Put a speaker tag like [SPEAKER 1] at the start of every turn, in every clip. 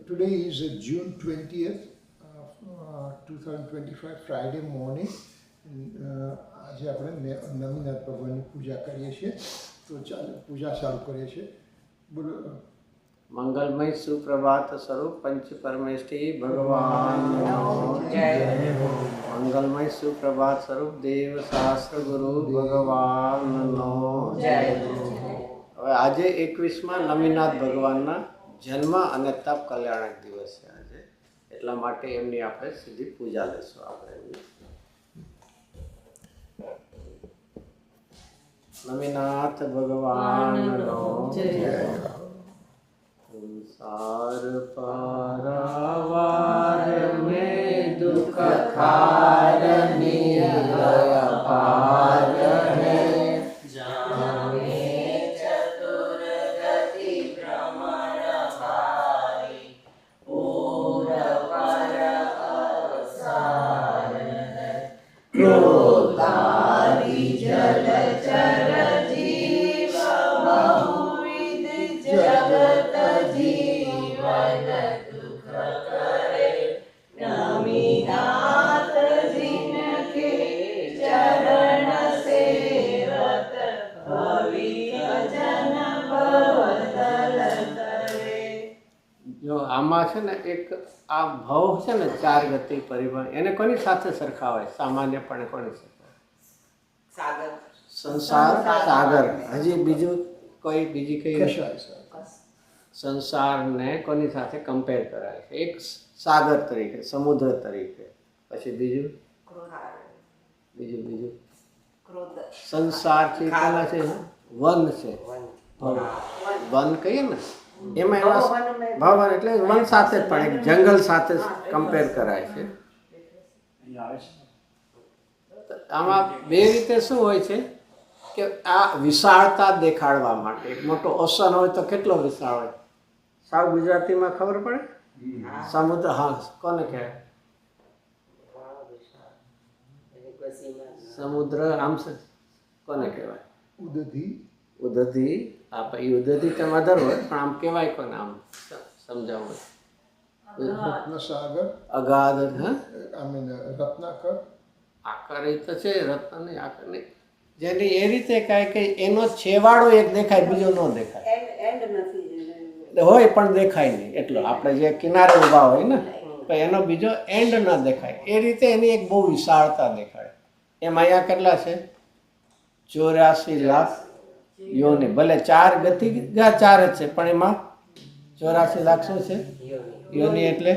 [SPEAKER 1] Today is June 20th, 2025, Friday morning. આજે આપણે નમીનાથ ભગવાનની પૂજા કરીએ છીએ. તો ચાલો પૂજા ચાલુ કરીએ છીએ. બોલો.
[SPEAKER 2] मंगलमय सुप्रभात स्वरूप पंच परमेष्ठी भगवान जय। मंगलमय सुप्रभात स्वरूप देव शास्त्र गुरु भगवान नो जय। હવે આજે 21મા નમીનાથ ભગવાનના જન્મ અને તપ કલ્યાણક દિવસ છે આજે, એટલા માટે એમની આપણે સીધી પૂજા લેશું. આપણે નમીનાથ ભગવાનનો જય। संसार पारावार में दुख खारनीय पार है, जाने चतुर्गति भ्रमण भारी पूर पर अवसार है, क्रोधादि जलचर जीव बहुविध जगत जीवन दुख करे, नमीनाथ जिनके चरण सेवत भविक जन भवतल करे। जो આમાં છે ને એક આ ભવ છે ને ચાર ગતિ પરિવહન, એને કોની સાથે સરખાવાય? સામાન્યપણે કોની સાથે? સાગર, સંસાર સાગર. હજી બીજું કોઈ બીજી કઈ સંસારને કોની સાથે કમ્પેર કરાય છે? એક સાગર તરીકે, સમુદ્ર તરીકે. પછી બીજું બીજું સંસાર છે, કોના છે? વન છે, વન કહીએ ને, એમાં એવા ભવન એટલે વન સાથે પણ એક જંગલ સાથે કમ્પેર કરાય છે. આમાં બે રીતે શું હોય છે કે આ વિશાળતા દેખાડવા માટે એક મોટો ઓશન હોય તો કેટલો વિશાળ હોય? સાવ ગુજરાતીમાં ખબર પડે? સમુદ્ર. હા, કોને કહેવાય? સમુદ્ર આમ છે, કોને કહેવાય? ઉદધી. હા, એ ઉદધી તો મધર હોય, પણ આમ કહેવાય કોને? આમ સમજાવું.
[SPEAKER 1] રત્નસાગર,
[SPEAKER 2] અગાધ. હા,
[SPEAKER 1] રત્નાકર.
[SPEAKER 2] આકર એ તો છે, રત્ન નહીં, આકર નહીં. જેની એ રીતે કહે કે એનો છેવાડો એક દેખાય, બીજો ન દેખાય. હોય પણ દેખાય નહીં એટલો. આપણે જે કિનારે ઊભા હોય ને, તો એનો બીજો એન્ડ ન દેખાય. એ રીતે એની એક બહુ વિશાળતા દેખાય. એમ અહીંયા કેટલા છે? 84 લાખ યોનિ. ભલે ચાર ગતિ ચાર જ છે, પણ એમાં 84 લાખ શું છે? યોનિ એટલે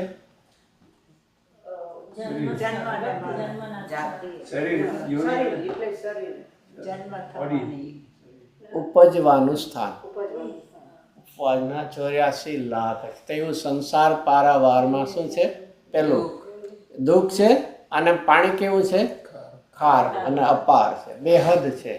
[SPEAKER 2] ઉપજવાનું સ્થાન. ઉપજના 84 લાખ. તેવું સંસાર પારાવારમાં શું છે? પેલું દુઃખ છે, અને પાણી કેવું છે? ખાર અને અપાર છે, બેહદ છે.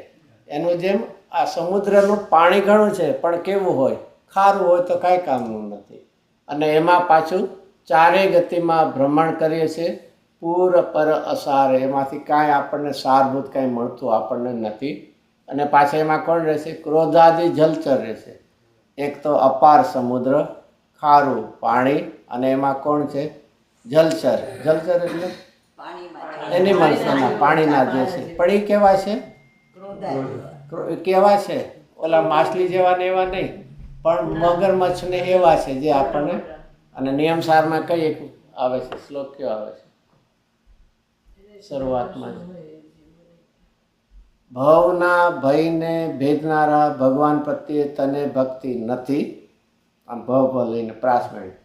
[SPEAKER 2] એનું જેમ આ સમુદ્રનું પાણી ઘણું છે, પણ કેવું હોય? ખારું હોય તો કાંઈ કામનું નથી. અને એમાં પાછું ચારેય ગતિમાં ભ્રમણ કરીએ છીએ. પૂર પર અસાર, એમાંથી કાંઈ આપણને સારભૂત કાંઈ મળતું આપણને નથી. અને પાછા એમાં કોણ રહેશે? ક્રોધાદિ જલચર રહેશે. એક તો અપાર સમુદ્ર, ખારું પાણી, અને એમાં કોણ છે? જલચર. જલચર એટલે એનિમલ્સ, એના પાણીના જે છે. પણ એ કેવા છે? કેવા છે? ઓલા માછલી જેવા ને એવા નહીં, પણ મગરમચ્છ ને એવા છે જે આપણને. અને નિયમસારમાં કઈ એક આવે છે શ્લોક, કયો આવે છે શરૂઆતમાં? ભવના ભયને ભેદનારા ભગવાન પ્રત્યે તને ભક્તિ નથી. આમ ભવ લઈને પ્રાસ મેળવી.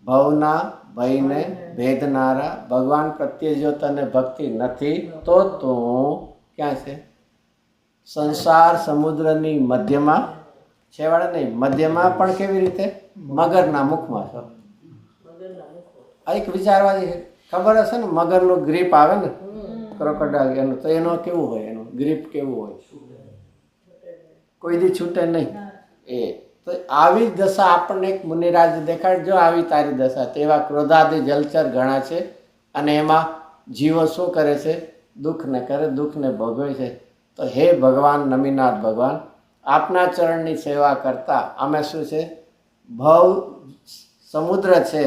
[SPEAKER 2] ભવના ભયને ભેદનારા ભગવાન પ્રત્યે જો તને ભક્તિ નથી, તો તું ક્યાં છે? સંસાર સમુદ્રની મધ્યમાં, છેવાડે નહીં, મધ્યમાં. પણ કેવી રીતે? મગરના મુખમાં છો. આ એક વિચારવા ખબર હશે ને, મગરનું ગ્રીપ આવે ને, ક્રોકોડાઇલ, એનું તો એનો કેવું હોય? એનું ગ્રીપ કેવું હોય? કોઈ દી છૂટે નહીં. એ તો આવી દશા આપણને એક મુનિરાજ દેખાડ. જો આવી તારી દશા, તેવા ક્રોધાદિ જલચર ઘણા છે, અને એમાં જીવો શું કરે છે? દુઃખને કરે, દુઃખને ભોગવે છે. તો હે ભગવાન નમીનાથ ભગવાન, આપના ચરણની સેવા કરતા અમે શું છે? ભવ સમુદ્ર છે,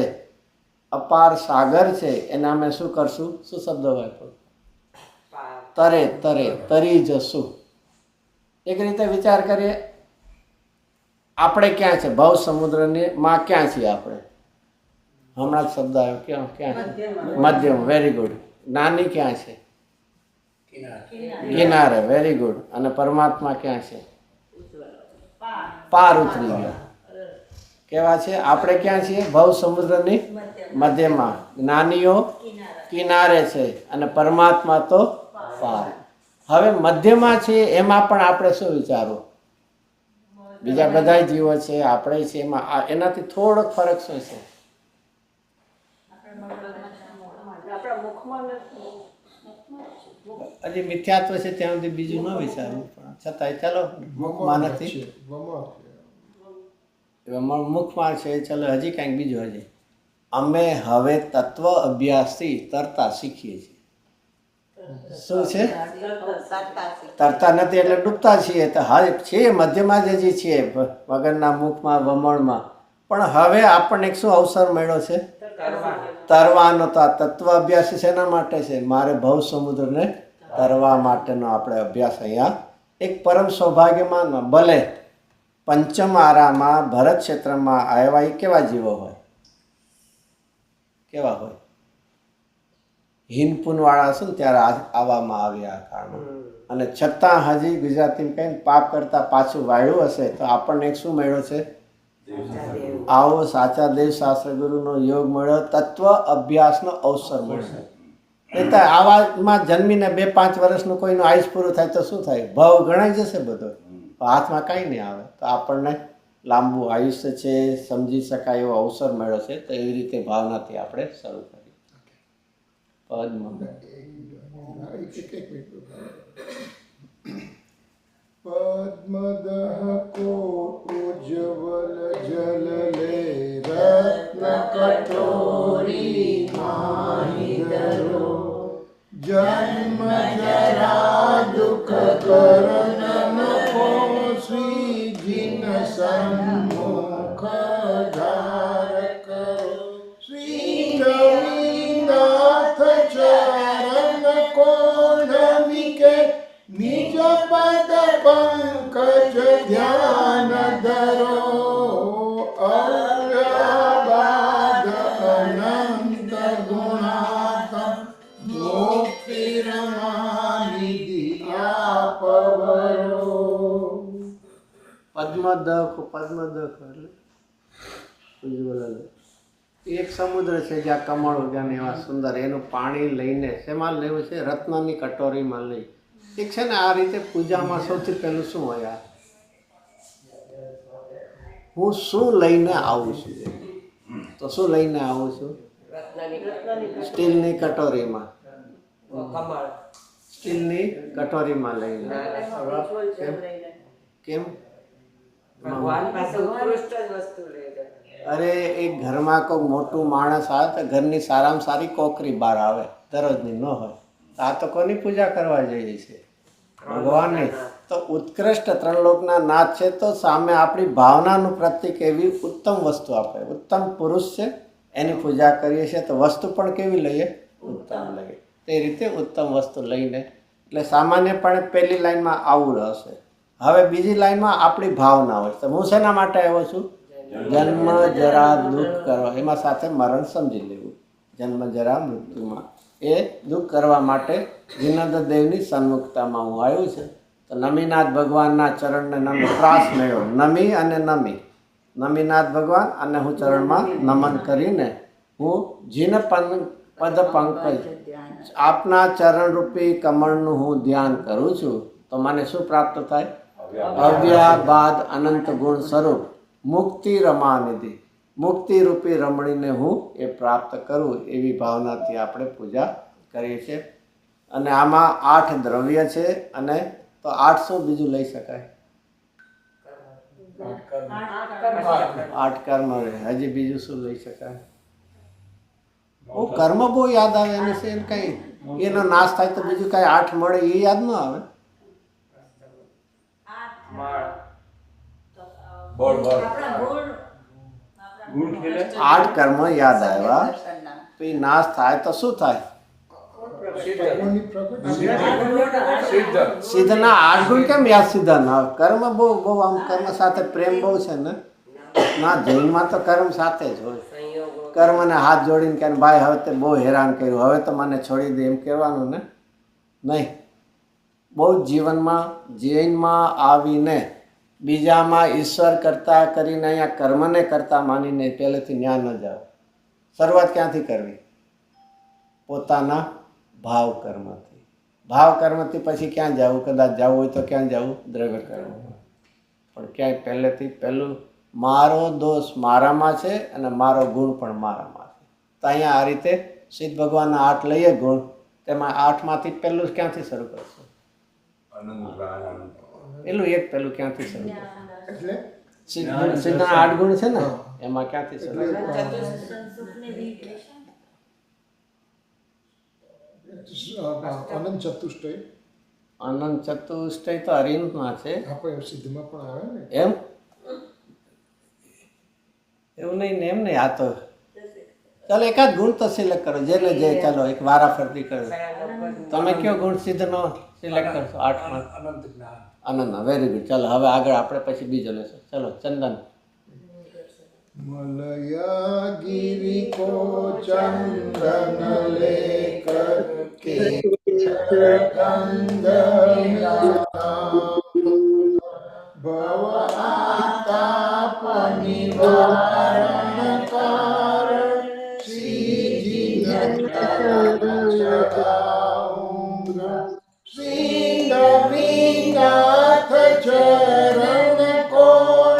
[SPEAKER 2] અપાર સાગર છે, એના અમે શું કરશું? શું શબ્દ વાપરો? તરી જશું. એક રીતે વિચાર કરીએ, આપણે ક્યાં છે? ભવ સમુદ્રની માં ક્યાં છીએ આપણે? હમણાં જ શબ્દ આવ્યો, ક્યાં છે? મધ્યમ. Very good. નાની ક્યાં છે? કિનારે. Very good. અને પરમાત્મા ક્યાં છે? પાર ઉતરી ગયા. કેવા છે? આપણે ક્યાં છીએ? ભવ સમુદ્રની મધ્યમાં. જ્ઞાનીઓ કિનારે છે અને પરમાત્મા તો પાર. હવે મધ્યમાં છે એમાં પણ આપણે શું વિચારવું? બીજા બધા જીવો છે, આપણે છે, એમાં એનાથી થોડોક ફરક શું છે? હજી મિથ્યાત્વ છે ત્યાં સુધી બીજું ન વિચારવું, પણ છતાંય ચાલો મુખમાં નથી, મુખમાં છે. ચાલો હજી કંઈક બીજું. હજી અમે હવે તત્વ અભ્યાસથી તરતા શીખીએ છીએ. શું છે? તરતા નથી એટલે ડૂબતા છીએ. તો હા છીએ, મધ્યમાં જ હજી છીએ, વગરના મુખમાં, વમળમાં. પણ હવે આપણને શું અવસર મળ્યો છે? તરવાનો. તો આ તત્વ અભ્યાસ શેના માટે છે? મારે ભવ સમુદ્રને તરવા માટેનો આપણે અભ્યાસ અહીંયા એક પરમ સૌભાગ્યમાં. ભલે પંચમ આરામાં ભરત ક્ષેત્રમાં આવ્યા એ કેવા જીવો હોય? કેવા હોય? હિનપુનવાળા હશે ને ત્યારે આવવામાં આવ્યા કારણ. અને છતાં હજી ગુજરાતીમાં કહીને પાપ કરતા પાછું વાળ્યું હશે તો આપણને શું મળ્યો છે? આવો સાચા દેવ શાસ્ત્ર ગુરુનો યોગ મળ્યો, તત્વ અભ્યાસનો અવસર મળશે. એટલે આવામાં જન્મીને 2-5 વર્ષનું કોઈનું આયુષ પૂરું થાય તો શું થાય? ભાવ ગણાઈ જશે બધો, હાથમાં કાંઈ નહીં આવે. તો આપણને લાંબુ આયુષ્ય છે, સમજી શકાય એવો અવસર મળ્યો છે. તો એવી રીતે ભાવનાથી આપણે શરૂ કરીએ.
[SPEAKER 1] પદ્મદહ કોટ ઉજ્જવલ જલલે રત્ન કટોરી માહિદરો જન્મ જરા દુઃખ કરણ કો શ્રી જીન સન્મુખ ધાર કરો શ્રી રવિનાથ ચરણ કો નમિકે નિજ પદ પંકજ ધ્યાન ધરો અવ્યબાદ અનંત ગુણાતમ મુક્તિરમાનિધિ આપવરો.
[SPEAKER 2] પદ્મદખ એટલે એક સમુદ્ર છે જ્યાં કમળ ઉગ્યા એવા સુંદર. એનું પાણી લઈને શેમાં લેવું છે? રત્નની કટોરીમાં લઈ. ઠીક છે ને? આ રીતે પૂજામાં સૌથી પહેલું શું હોય? હું શું લઈને આવું છું? તો શું લઈને આવું છું? સ્ટીલની કટોરીમાં. સ્ટીલની કટોરીમાં લઈને. કેમ? અરે એક ઘરમાં કોઈ મોટું માણસ આવે તો ઘરની સારામાં સારી કોકરી બહાર આવે, દરરોજની ન હોય. આ તો કોની પૂજા કરવા જઈએ છીએ? ભગવાનની. તો ઉત્કૃષ્ટ ત્રણલોકના નાથ છે, તો સામે આપણી ભાવનાનું પ્રતીક એવી ઉત્તમ વસ્તુ આપે. ઉત્તમ પુરુષ છે, એની પૂજા કરીએ છીએ તો વસ્તુ પણ કેવી લઈએ? ઉત્તમ લઈએ. તે રીતે ઉત્તમ વસ્તુ લઈને, એટલે સામાન્યપણે પહેલી લાઈનમાં આવું હશે. હવે બીજી લાઈનમાં આપણી ભાવના હોય. તો હું શેના માટે આવ્યો છું? જન્મ જરા દુઃખ કરવા. એમાં સાથે મરણ સમજી લેવું. જન્મ જરા મૃત્યુમાં એ દુઃખ કરવા માટે જીનદ દેવની સન્મુખતામાં હું આવ્યું છે. તો નમીનાથ ભગવાનના ચરણને નમી ત્રાસ મળ્યો. નમી અને નમી. નમીનાથ ભગવાન અને હું ચરણમાં નમન કરીને હું જીન પદ પંકજ આપના ચરણરૂપી કમળનું હું ધ્યાન કરું છું. તો મને શું પ્રાપ્ત થાય? અવ્યાબાદ અનંત ગુણ સ્વરૂપ મુક્તિ રમાનિધિ. મુક્તિ રૂપી રમણીને હું એ પ્રાપ્ત કરું, એવી ભાવનાથી આપણે પૂજા કરીએ છીએ. અને આમાં 8 દ્રવ્ય છે. અને તો 8 શું બીજું લઈ શકાય? 8 કર્મ. હજી બીજું શું લઈ શકાય? કર્મ બહુ યાદ આવે. એને છે કઈ એનો નાશ થાય તો બીજું કઈ 8 મળે એ યાદ ન આવે. આઠ કર્મ યાદ આવ્યા તો એ નાશ થાય તો શું થાય?
[SPEAKER 1] ભગવાનની પ્રગટ
[SPEAKER 2] સિદ્ધના 8 ગુણ કેમ યાદ સીધા ના આવે? કર્મ બહુ બહુ આમ કર્મ સાથે પ્રેમ બહુ છે ને. ના, જૈનમાં તો કર્મ સાથે જ હોય. કર્મને હાથ જોડીને કે ભાઈ હવે તે બહુ હેરાન કર્યું, હવે તો મને છોડી દે એમ કહેવાનું ને નહીં. બહુ જીવનમાં જૈનમાં આવીને બીજામાં ઈશ્વર કરતા કરીને અહીંયા કર્મને કરતા માનીને પહેલેથી ન્યા ન જાવ. શરૂઆત ક્યાંથી કરવી? પોતાના ભાવ કર્મથી. ભાવ કર્મથી પછી ક્યાં જવું? કદાચ જવું હોય તો ક્યાં જવું? દ્રવ્ય કર્મ. પણ ક્યાંય પહેલેથી પહેલું મારો દોષ મારામાં છે અને મારો ગુણ પણ મારામાં છે. તો અહીંયા આ રીતે સિદ્ધ ભગવાનના 8 લઈએ ગુણ, તેમાં 8માંથી પહેલું ક્યાંથી શરૂ કરશું? પેલું ક્યાંથી શરૂ કરશું?
[SPEAKER 1] એટલે
[SPEAKER 2] સિદ્ધના 8 ગુણ છે ને, એમાં ક્યાંથી શરૂ?
[SPEAKER 1] અનંત ચતુષ્ટય
[SPEAKER 2] અનંત ચતુષ્ટય તો હરિમાં છે.
[SPEAKER 1] આપણે સિદ્ધમાં પણ આવે ને.
[SPEAKER 2] એમ એવું નહીં ને, એમ નહીં. આ તો ચાલો એકાદ ગુણ તો સિલેક્ટ કરો, જેને જે. ચાલો એક વારા ફરતી કરો. તમે કયો ગુણ સિદ્ધનો સિલેક્ટ કરશો 8માં? અનંત. Very good. ચાલો હવે આગળ આપણે પછી બીજો લેશું. ચલો ચંદન.
[SPEAKER 1] મલયાગિરી કો ચંદન લેકર કે ભવ આતાપ નિવારણ કારણ શ્રીનાથ ચરણ કો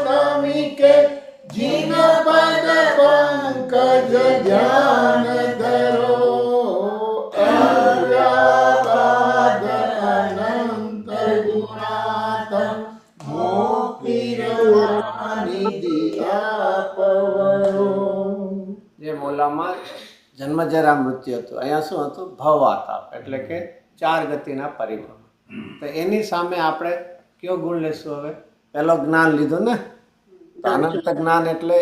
[SPEAKER 1] નમિકે જીન પદ પંકજ ધ્યાન ધરો અવ્યાબાદ અનંત ગુણાતમ મોક્ષિરવાનિધિ આપવરો.
[SPEAKER 2] જે મોલામાં જન્મ જરા મૃત્યુ હતું, અહીંયા શું હતું? ભવ આતાપ, એટલે કે 4 ગતિના પરિભ્રમણ. તો એની સામે આપણે કયો ગુણ લેશું હવે? પહેલો જ્ઞાન લીધું ને, તો અનંત જ્ઞાન એટલે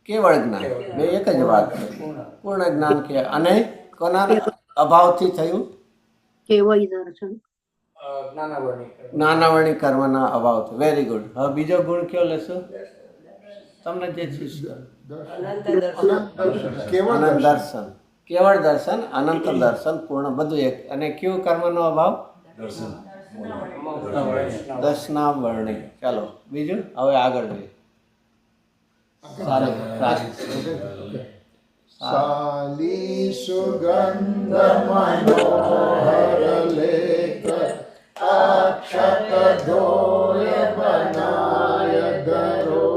[SPEAKER 2] કેવળ જ્ઞાન, બે એક જ વાત છે. પૂર્ણ જ્ઞાન કે અને કોના અભાવથી થયું? જ્ઞાનાવરણી કર્મના અભાવથી. Very good. હવે બીજો ગુણ કયો લેશું? તમને જે શીખશે. અનંત દર્શન. કેવળ દર્શન, અનંત દર્શન, પૂર્ણ, બધું એક. અને કયું કર્મનો અભાવ? દર્શનાવરણી. ચાલો બીજું હવે આગળ જોઈએ.
[SPEAKER 1] સાલી સુગંધ મનોહર લેખ અક્ષત ધોય બનાય ધરો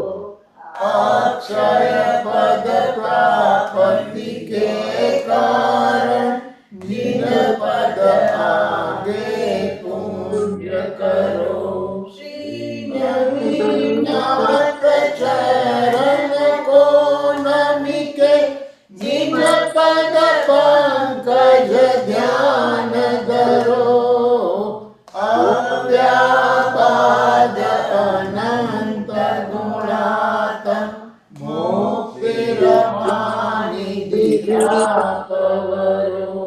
[SPEAKER 1] અક્ષય પદ પ્રાપ્તિ કે કારણ નિજ પદ આગે પુણ્ય કરો. શ્રીનાથ ચરણ કો નમિકે નિજ પદ પંકજ ધ્યાન ધરો અવ્યાપાદ અનંત ગુણાતમ મોક્ષિરવાનિધિ આપવરો.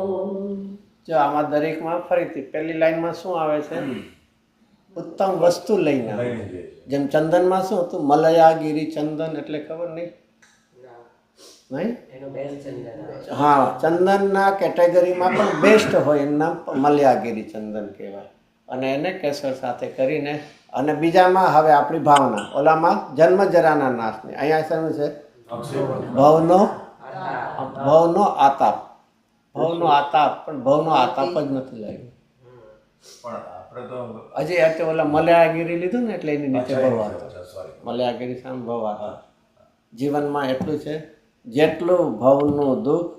[SPEAKER 2] જો આમાં દરેકમાં ફરીથી પહેલી લાઈનમાં શું આવે છે? ઉત્તમ વસ્તુ લઈને આવે. જેમ ચંદનમાં શું હતું? મલયાગીરી ચંદન એટલે ખબર નહીં? હા, ચંદનના કેટેગરીમાં પણ બેસ્ટ હોય એનું નામ મલયાગીરી ચંદન કહેવાય. અને એને કેસર સાથે કરીને અને બીજામાં હવે આપણી ભાવના, ઓલામાં જન્મ જરાના નાશની. અહીંયા શું છે? ભવનો આતાપ. ભવનો આતાપ, પણ ભવનો આતાપ જ નથી લાગ્યો. હજી અત્યારે ઓલા મલયાગીરી લીધું ને એટલે એની નીચે ભવ આતાપ. મલયાગીરી સામે ભવ આતાપ. જીવનમાં એટલું છે, જેટલું ભવનું દુઃખ,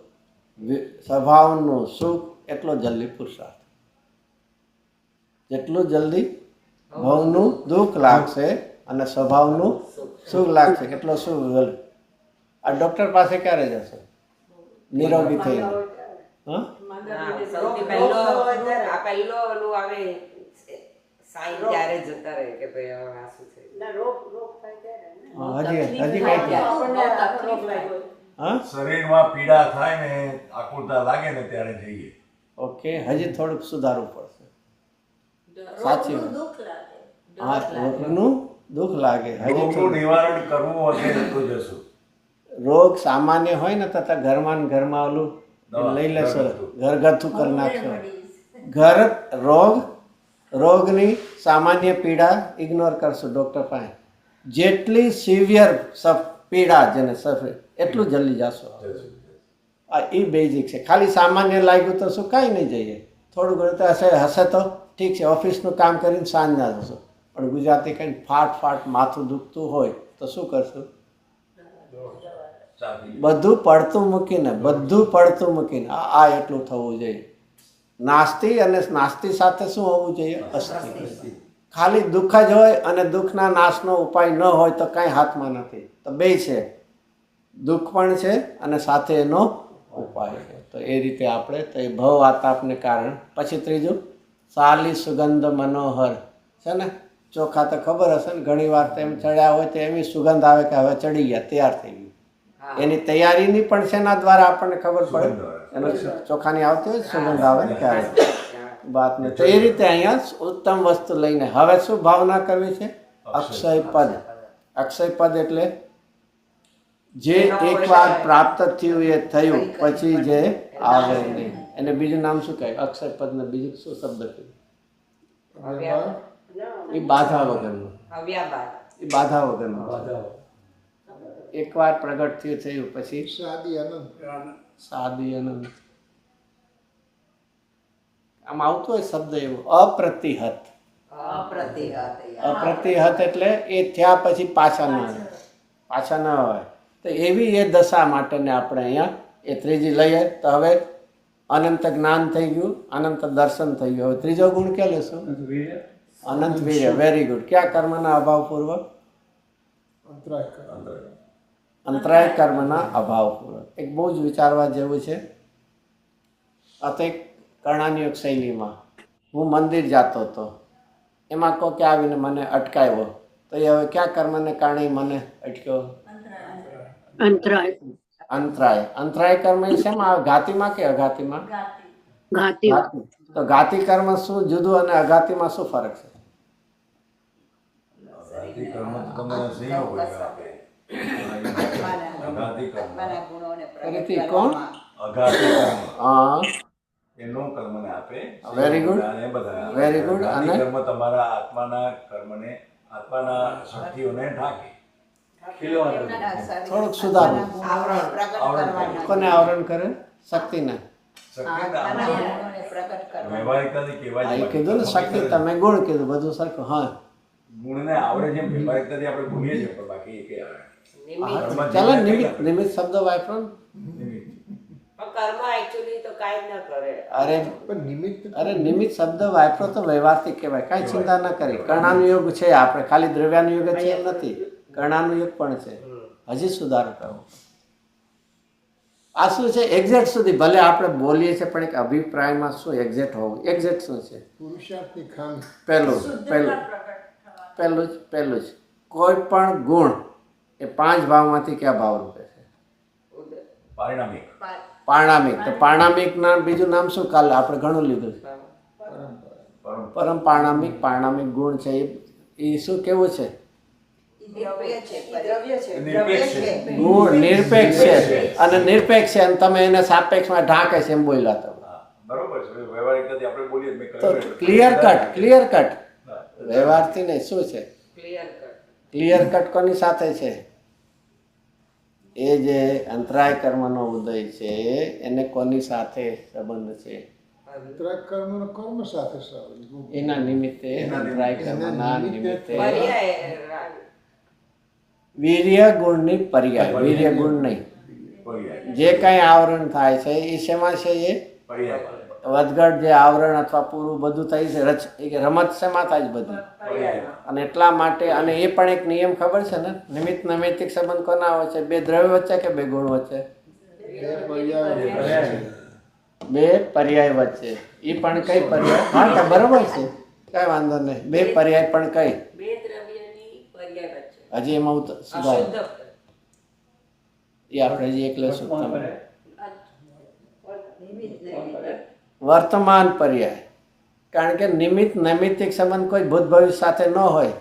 [SPEAKER 2] સ્વભાવનું સુખ, એટલો જલ્દી પુરુષાર્થ. જેટલું જલ્દી ભવનું દુઃખ લાગશે અને સ્વભાવનું સુખ લાગશે, એટલો સુખ જલ્દી. આ ડૉક્ટર પાસે ક્યારે જશો? નિરોગી થઈને. હા,
[SPEAKER 3] સૌથી પહેલો ઓલું આવે સાઈન ત્યારે જતા રહે કે ભાઈ હવે આ શું થયું.
[SPEAKER 2] હજી કઈ હા
[SPEAKER 4] શરીરમાં પીડા થાય ને આકુરતા લાગે ને ત્યારે જઈએ.
[SPEAKER 2] ઓકે હજી થોડુંક સુધારવું પડશે સાચી વાત હા રોગનું દુઃખ લાગે હજી
[SPEAKER 4] રોગનું
[SPEAKER 2] થોડું.
[SPEAKER 4] નિવારણ કરવું હશે તો જશું.
[SPEAKER 2] રોગ સામાન્ય હોય ને તો ઘરમાં ને ઘરમાં ઓલું
[SPEAKER 4] દવા,
[SPEAKER 2] લઈ લેશો
[SPEAKER 4] ઘરગથ્થુ.
[SPEAKER 2] ઘરગથ્થું કરી નાખશો રોગની સામાન્ય પીડા ઇગ્નોર કરશો ડૉક્ટર પાસે જેટલી સિવિયર પીડા જેને સફે એટલું જલ્દી જશો આ એ બેઝિક છે ખાલી સામાન્ય લાગ્યું તો શું કાંઈ નહીં જઈએ થોડું ઘણું તો હશે તો ઠીક છે ઓફિસનું કામ કરીને સાંજના જશો પણ ગુજરાતી કંઈ ફાટ માથું દુખતું હોય તો શું કરશું બધું પડતું મૂકીને આ એટલું થવું જોઈએ નાસ્તી અને નાસ્તી સાથે શું હોવું જોઈએ અસ્થિ ખાલી દુઃખ જ હોય અને દુઃખના નાશનો ઉપાય ન હોય તો કાંઈ હાથમાં નથી તો બે છે દુઃખ પણ છે અને સાથે એનો ઉપાય છે તો એ રીતે આપણે તો એ ભવ આતાપને કારણ પછી ત્રીજું સાલી સુગંધ મનોહર છે ને ચોખા તો ખબર હશે ને ઘણી વાર તો એમ ચડ્યા હોય તો એવી સુગંધ આવે કે હવે ચડી ગયા તૈયાર થઈ ગયું એની તૈયારીની પણ શેના દ્વારા આપણને ખબર પડે એનો ચોખાની આવતી હોય સુગંધ આવે ને ત્યારે વાત ને તો એ રીતે અહીંયા ઉત્તમ વસ્તુ લઈને હવે શું ભાવના કરવી છે અક્ષય પદ એટલે જે એકવાર પ્રાપ્ત થયું એ થયું પછી જે આવે નહીં એને બીજું નામ શું કહે અક્ષય પદ ને બીજું શું શબ્દ કહ્યું એ બાધા વગરનું એ બાધા વગરનું એકવાર પ્રગટ થયું પછી સાદી આનંદ આમ આવતો હોય શબ્દ એવો અપ્રતિહત એટલે એ થયા પછી પાછા ના હોય તો એવી એ દશા માટેને આપણે અહીંયા એ ત્રીજી લઈએ તો હવે અનંત જ્ઞાન થઈ ગયું અનંત દર્શન થઈ ગયું હવે ત્રીજો ગુણ ક્યાં લેશું અનંત વીર્ય વેરી ગુડ ક્યાં કર્મના અભાવપૂર્વક અંતરાય કર્મના અભાવપૂર્વક એક બહુ જ વિચારવા જેવું છે આ તો એક કર્ણાનુયોગ શૈલીમાં હું મંદિર જતો હતો એમાં કોકે આવીને મને અટકાવ્યો તો એ હવે ક્યાં કર્મને કારણે મને અટક્યો અંતરાય કર્મ એ શેમાં આવે ઘાતીમાં કે અઘાતીમાં તો ઘાતી કર્મ શું જુદું અને અઘાતીમાં શું ફરક છે
[SPEAKER 4] કર્મ તો તમને સિંહ હોય આપે.
[SPEAKER 2] કોણ હા
[SPEAKER 4] એનું કર્મને આપે.
[SPEAKER 2] વેરી ગુડ
[SPEAKER 4] અને બધા
[SPEAKER 2] વેરી ગુડ અને
[SPEAKER 4] કર્મ તમારા આત્માના કર્મને આત્માના શક્તિઓને ઢાંકે.
[SPEAKER 2] થોડુંક સુધારો કોને આવરણ કરે શક્તિને
[SPEAKER 4] વ્યવહારિકતાથી કહેવાય
[SPEAKER 2] એ કીધું ને શક્તિ તમે ગુણ કીધું બધું સરખું હા
[SPEAKER 4] ગુણને આવડે જેમ વ્યવહારિકતાથી આપણે ભૂલીએ છીએ પણ બાકી એ કે આવે.
[SPEAKER 2] ચાલો નિમિત્ત શબ્દ વાપરો
[SPEAKER 3] કર્મ actually તો કાંઈ જ ન કરે.
[SPEAKER 2] અરે નિમિત્ત શબ્દ વાપરો તો વ્યવહારથી કહેવાય કાંઈ ચિંતા ન કરી કર્ણાનુયોગ છે આપણે ખાલી દ્રવ્યાનુયોગ છે એમ નથી કર્ણાનુયોગ પણ છે હજી સુધારો કરવો આ શું છે એક્ઝેક્ટ સુધી ભલે આપણે બોલીએ છીએ પણ એક અભિપ્રાયમાં શું એક્ઝેક્ટ હોવું એક્ઝેક્ટ શું છે પહેલું જ કોઈ પણ ગુણ એ 5 ભાવમાંથી કયા ભાવ રૂપે છે પારણામિક તો પારણામિકના બીજું નામ શું કાલે આપણે ઘણું લીધું છે પરમ પારણામિક ગુણ છે એ શું કેવું છે ગુણ નિરપેક્ષ છે અને નિરપેક્ષ છે અને તમે એને સાપેક્ષમાં ઢાંકે છે એમ બોલ્યા તમે
[SPEAKER 4] બરોબર છે વ્યવહારિકતાથી આપણે બોલીએ
[SPEAKER 2] તો ક્લિયર કટ વ્યવહારથી નહીં શું છે ક્લિયર કટ કોની સાથે છે એ જે અંતરાય કર્મનો ઉદય છે એને કોની સાથે સંબંધ છે એના નિમિત્તે અંતરાય કર્મના નિમિત્તે વીર્ય ગુણની પર્યાય વીર્ય ગુણ નહીં જે કંઈ આવરણ થાય છે એ શેમાં છે એ વધઘટ જે આવરણ અથવા પૂરું બધું થાય છે રમત શેમાં થાય છે બધી અને એટલા માટે અને એ પણ એક નિયમ ખબર છે ને નિમિત્ત નૈમિત્તિક સંબંધ કોના હોય છે 2 દ્રવ્ય વચ્ચે કે 2 ગુણ વચ્ચે 2 પર્યાય વચ્ચે એ પણ કઈ પર્યાય હા બરોબર છે કઈ વાંધો નહીં 2 પર્યાય પણ કઈ
[SPEAKER 3] 2 દ્રવ્યની પર્યાય છે.
[SPEAKER 2] હજી એમાં સુધાર
[SPEAKER 3] અશુદ્ધ
[SPEAKER 2] એ આપણે હજી એક લેશું તમે
[SPEAKER 3] નિમિત્ત નહીં.
[SPEAKER 2] વર્તમાન પર્યાય, કારણ કે નિમિત્ત નૈમિત્તિક સંબંધ કોઈ ભૂત ભવિષ્ય સાથે ન હોય.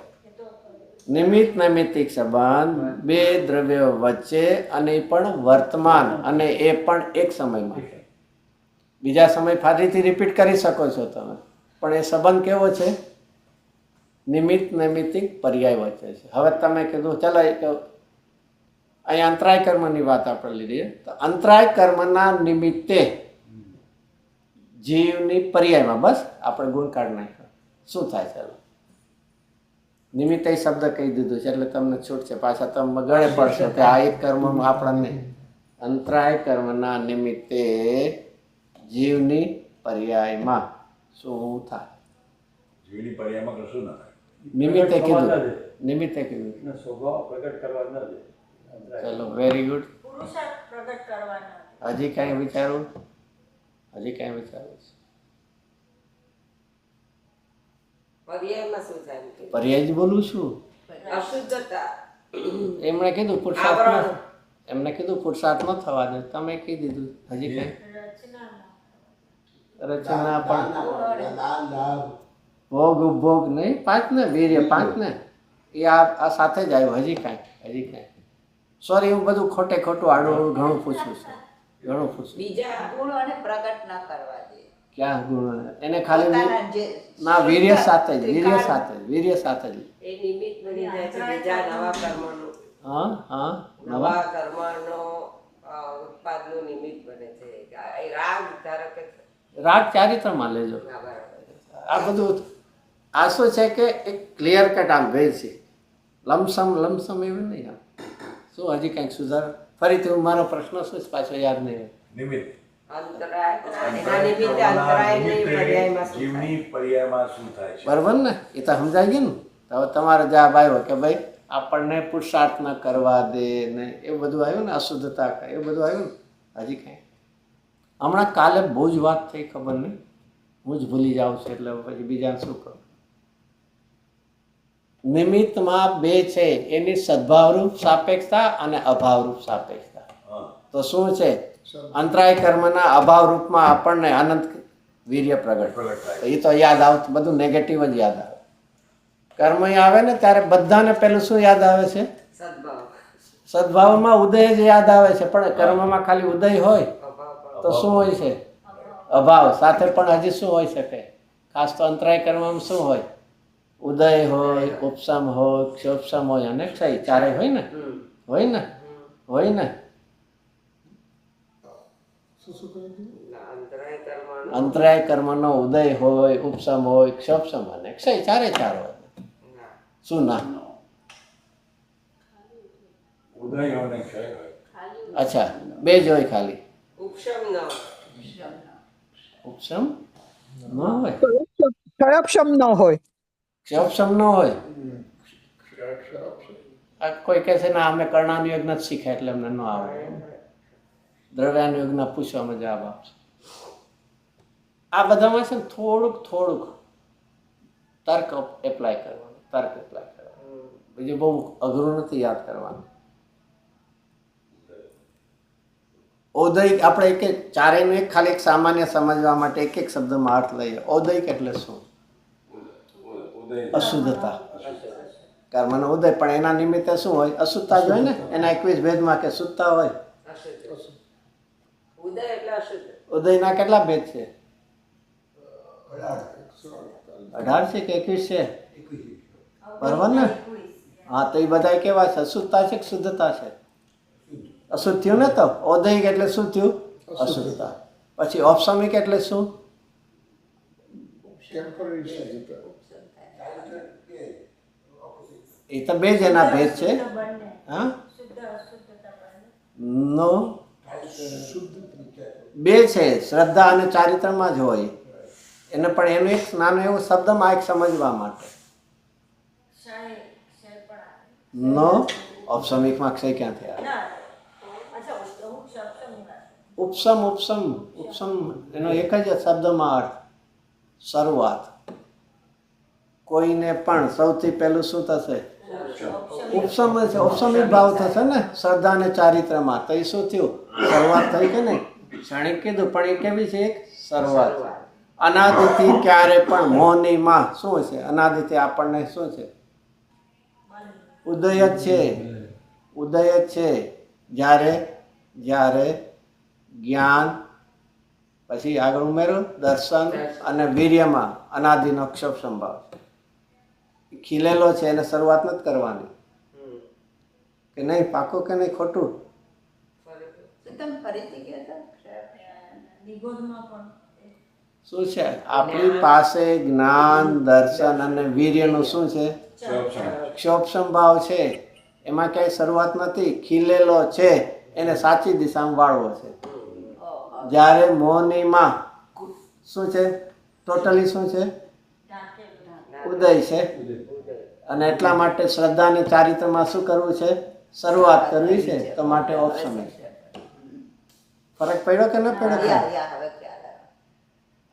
[SPEAKER 2] નિમિત્ત નૈમિત્તિક સંબંધ બે દ્રવ્યો વચ્ચે, અને એ પણ વર્તમાન, અને એ પણ એક સમયમાં. બીજા સમય ફરીથી રિપીટ કરી શકો છો તમે, પણ એ સંબંધ કેવો છે? નિમિત્ત નૈમિત્તિક પર્યાય વચ્ચે છે. હવે તમે કીધું ચાલો એક અહીંયા અંતરાય કર્મની વાત આપણે લીધી, તો અંતરાય કર્મના નિમિત્તે જીવની પર્યાયમાં બસ આપણે ગુણ કાઢી નાખ્યો. શું થાય? ચાલો નિમિત્તે શબ્દ કહી દીધું છે એટલે તમને છૂટ છે. પાછા તમે ગળે પડશો કે આ એક કર્મમાં આપણને અંતરાય કર્મના નિમિત્તે જીવની પર્યાયમાં શું થાય?
[SPEAKER 4] જીવની પર્યાયમાં કશું ના થાય.
[SPEAKER 2] નિમિત્તે કીધું, નિમિત્તે કીધું.
[SPEAKER 5] સ્વભાવ પ્રગટ કરવા ન દે.
[SPEAKER 2] ચલો વેરી ગુડ.
[SPEAKER 6] પુરુષાર્થ પ્રગટ કરવાના.
[SPEAKER 2] હજી કાંઈ વિચારવું? હજી કાંઈ વિચારવું છે?
[SPEAKER 3] પર્યાયમાં શું થાય એમ કે?
[SPEAKER 2] પર્યાય જ બોલું છું.
[SPEAKER 3] અશુદ્ધતા.
[SPEAKER 2] એમણે કીધું પુરુષાર્થ ન, એમને કીધું પુરુષાર્થ ન થવા દે, તમે કહી દીધું. હજી કાંઈ રચના પણ ભોગ ઉપભોગ નહીં, 5 ને વીર્ય 5 ને એ આ સાથે જ આવ્યું. હજી કાંઈ સોરી, હું બધું ખોટું આડું ઘણું પૂછું છું, ઘણું પૂછું.
[SPEAKER 3] બીજા
[SPEAKER 6] ગુણોને પ્રગટ ન કરવા દે.
[SPEAKER 2] ક્યાં ગુણ? એને ખાલી
[SPEAKER 6] પોતાના જે
[SPEAKER 2] ના વીર્ય સાથે જ, વીર્ય સાથે જ.
[SPEAKER 3] એ નિમિત્ત બની જાય છે બીજા નવા કર્મનું.
[SPEAKER 2] હા
[SPEAKER 3] નવા કર્મનો ઉત્પાદનું નિમિત્ત બને છે. એ રાગ ધારો કે
[SPEAKER 2] રાગ ચારિત્રમાં લેજો.
[SPEAKER 3] ના, બરાબર.
[SPEAKER 2] આ બધું આ શું છે કે એક ક્લિયર કટ આમ ભેદ છે. લમસમ એવું નહીં. આમ શું હજી કંઈક સુધાર? ફરીથી હું મારો પ્રશ્ન શું છે પાછો યાદ નહીં.
[SPEAKER 4] નિમિત્ત
[SPEAKER 3] અંતરાય, એના નિમિત્તે અંતરાયની પર્યાયમાં શું થાય?
[SPEAKER 4] જીવની પર્યાયમાં શું થાય છે?
[SPEAKER 2] બરાબર ને? એ તો સમજાઈ ગયું ને? તો હવે તમારો જવાબ આવ્યો કે ભાઈ આપણને પુરુષાર્થ ન કરવા દે ને એવું બધું આવ્યું ને, અશુદ્ધતા એવું બધું આવ્યું ને. હજી કાંઈ હમણાં કાલે બહુ જ વાત થઈ, ખબર નહીં, હું જ ભૂલી જાઉં છું એટલે પછી બીજાને શું કહું. નિમિત્તમાં બે છે, એની સદભાવરૂપ સાપેક્ષતા અને અભાવરૂપ સાપેક્ષતા.
[SPEAKER 4] હા.
[SPEAKER 2] તો શું છે? અંતરાય કર્મના અભાવ રૂપમાં આપણને અનંત વીર્ય પ્રગટ.
[SPEAKER 4] પ્રગટ થાય.
[SPEAKER 2] એ તો યાદ આવતું, બધું નેગેટિવ જ યાદ આવે. કર્મ આવે ને ત્યારે બધાને પેલું શું યાદ આવે છે?
[SPEAKER 3] સદભાવ.
[SPEAKER 2] સદભાવમાં ઉદય જ યાદ આવે છે, પણ કર્મમાં ખાલી ઉદય હોય
[SPEAKER 3] અભાવ પણ.
[SPEAKER 2] તો શું હોય છે? અભાવ સાથે પણ હજી શું હોઈ શકે? ખાસ તો અંતરાય કર્મમાં શું હોય? ઉદય હોય, ઉપસમ હોય, ક્ષોપસમ હોય અને ક્ષય. ચારેય હોય ને? હોય ને? હોય ને?
[SPEAKER 1] શું કહ્યું?
[SPEAKER 3] અંતરાય કર્મનો
[SPEAKER 2] અંતરાય કર્મનો ઉદય હોય, ઉપસમ હોય, ક્ષોપસમ અને ક્ષય. ચારે ચાર હોય.
[SPEAKER 3] ના.
[SPEAKER 2] શું ના?
[SPEAKER 4] ઉદય હોય ને ક્ષય હોય.
[SPEAKER 2] અચ્છા, બે જ હોય ખાલી.
[SPEAKER 3] ઉપશમ ન હોય.
[SPEAKER 2] ઉપસમ ન હોય,
[SPEAKER 7] ક્ષયક્ષમ ન હોય.
[SPEAKER 2] ક્ષોપસમ ન હોય. આ કોઈ કહે છે ને અમે કર્ણાનું યોગ નથી શીખ્યા એટલે અમને ન આવે. દ્રવ્યાનું યોગના પૂછવામાં જવાબ આપશે. આ બધામાં છે ને થોડુંક તર્ક એપ્લાય કરવાનું. બીજું બહુ અઘરું નથી યાદ કરવાનું. ઔદયિક આપણે એક ચારેયનું એક ખાલી એક સામાન્ય સમજવા માટે એક શબ્દમાં અર્થ લઈએ. ઔદયિક એટલે શું? અશુદ્ધતા. કર્મનો ઉદય, પણ એના નિમિત્તે શું હોય? અશુદ્ધતા જ હોય ને. એના 21 ભેદમાં કે શુદ્ધતા હોય.
[SPEAKER 3] અશુદ્ધ. ઉદય એટલે અશુદ્ધ.
[SPEAKER 2] ઉદયના કેટલા ભેદ છે? 18 છે કે 21 છે? બરાબર ને? હા, તો એ બધા કેવા છે? અશુદ્ધતા છે કે શુદ્ધતા છે? અશુદ્ધ થયું ને? તો ઔદયિક એટલે શું થયું? અશુદ્ધતા. પછી ઔપસમિક એટલે શું?
[SPEAKER 1] ટેમ્પરરી શુદ્ધતા.
[SPEAKER 2] એ તો બે જ એના ભેદ છે. હા, નો બે છે, શ્રદ્ધા અને ચારિત્રમાં જ હોય. એને પણ એનું એક નાનો એવો શબ્દમાં એક સમજવા માટે. નો ઔપસમિકમાં ક્ષય ક્યાંથી આવે? ઉપસમ એનો એક જ શબ્દમાં અર્થ શરૂઆત. કોઈને પણ સૌથી પહેલું શું થશે? ઉપસમ છે, ઉપસમિક ભાવ થશે ને શ્રદ્ધા અને ચારિત્રમાં. તો એ શું થયું? શરૂઆત થઈ કે નહીં? ક્ષણિક કીધું પણ એ કેવી છે? એક શરૂઆત. અનાદિથી ક્યારે પણ મોહની માં શું છે? અનાદિથી આપણને શું છે? ઉદય જ છે, ઉદય જ છે. જ્યારે જ્યારે જ્ઞાન, પછી આગળ ઉમેરું દર્શન અને વીર્યમાં અનાદિનો ક્ષોભ સંભાવ ખીલેલો છે, એને શરૂઆત નથી કરવાની કે નહીં? પાકું કે નહીં ખોટું?
[SPEAKER 6] તમે ફરીથી કહેતા નિગોદમાં પણ
[SPEAKER 2] શું છે? આપણી પાસે જ્ઞાન, દર્શન અને વીર્યનું શું છે? ક્ષોભ સંભાવ છે. એમાં ક્યાંય શરૂઆત નથી, ખીલેલો છે, એને સાચી દિશામાં વાળવો છે. જ્યારે મોહની માં શું છે? ટોટલી શું છે? ઉદય છે. અને એટલા માટે શ્રદ્ધા અને ચારિત્રમાં શું કરવું છે? શરૂઆત કરવી છે. તો માટે ઓપ્શન છે. ફરક પડ્યો કે ન પડ્યો?
[SPEAKER 6] હવે ખ્યાલ આવ્યો.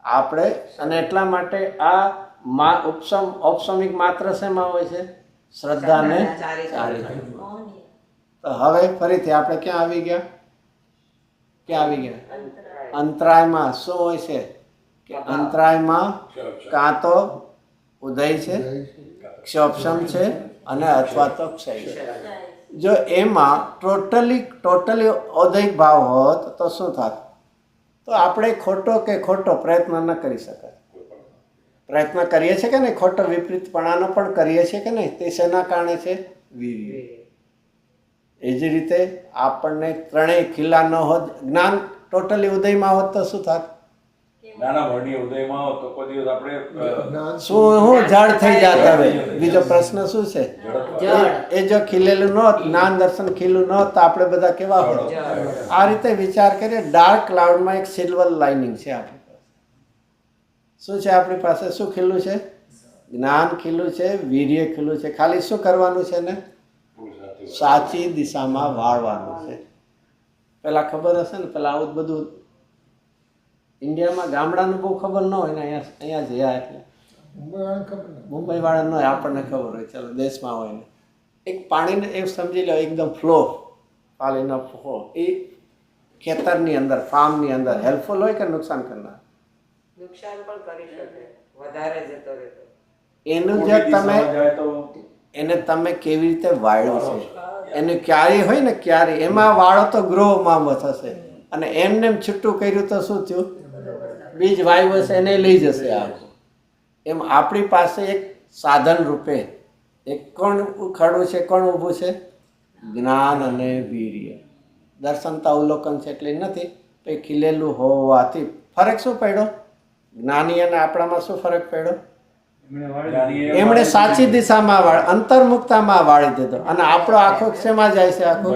[SPEAKER 2] આપણે અને એટલા માટે આ ઔપસમિક માત્ર શેમાં હોય છે? શ્રદ્ધા ને ચારિત્ર. તો હવે ફરીથી આપણે ક્યાં આવી ગયા? ક્યાં આવી ગયા? અંતરાયમાં શું હોય છે? કે અંતરાયમાં કાં તો ઉદય છે, ક્ષોભસમ છે, અને અથવા તો ક્ષય છે. જો એમાં ટોટલી ઔદયિક ભાવ હોત તો શું થાત? તો આપણે ખોટો પ્રયત્ન ન કરી શકાય. પ્રયત્ન કરીએ છીએ કે નહીં? ખોટો વિપરીતપણાનો પણ કરીએ છીએ કે નહીં? તે શેના કારણે છે? વીર્ય. એ જ રીતે આપણને ત્રણેય ખીલા ન હોત, જ્ઞાન ટોટલી ઉદયમાં હોત તો શું થાત?
[SPEAKER 4] નાના ભણની ઉદયમાં હોત તો કોઈ દિવસ આપણે
[SPEAKER 2] શું જળ થઈ જાત. હવે બીજો પ્રશ્ન શું છે? એ જો ખીલેલું ન હોત, જ્ઞાન દર્શન ખીલું ન હોત તો આપણે બધા કેવા હોત? આ રીતે વિચાર કરીએ. ડાર્ક ક્લાઉડમાં એક સિલ્વર લાઇનિંગ છે આપણી પાસે. શું છે આપણી પાસે? શું ખીલું છે? જ્ઞાન ખીલું છે, વીર્ય ખીલું છે. ખાલી શું કરવાનું છે ને? સાચી દિશામાં વાળવાનું છે. પેલા ખબર હશે ને, પેલા આવું બધું ઇન્ડિયામાં ગામડાનું બહુ ખબર ન હોય ને, અહીંયા જયા એટલે મુંબઈ વાળા ન હોય, આપણને ખબર હોય. ચાલો દેશમાં હોય ને, એક પાણીને એ સમજી લો એકદમ ફ્લો, પાણીનો ફ્લો એ ખેતરની અંદર, ફાર્મની અંદર હેલ્પફુલ હોય કે નુકસાન કરનાર?
[SPEAKER 3] નુકસાન પણ કરી શકે, વધારે જતો રહેતો.
[SPEAKER 2] એનું જે તમે એને તમે કેવી રીતે વાળ્યું છે, એને ક્યારી હોય ને ક્યારી, એમાં વાળો તો ગ્રોમાં થશે. અને એમને છૂટું કર્યું તો શું થયું? બીજ વાયુ હશે એને લઈ જશે આખું. એમ આપણી પાસે એક સાધન રૂપે એક કોણ ખડું છે? કોણ ઊભું છે? જ્ઞાન અને વીર્ય. દર્શનતા અવલોકન છે એટલે નથી. પછી ખીલેલું હોવાથી ફરક શું પડ્યો? જ્ઞાની અને આપણામાં શું ફરક પડ્યો? એમણે સાચી દિશામાં અંતર્મુક્તામાં વાળી દીધો. અને આપણો આખો શેમાં જાય છે? આખો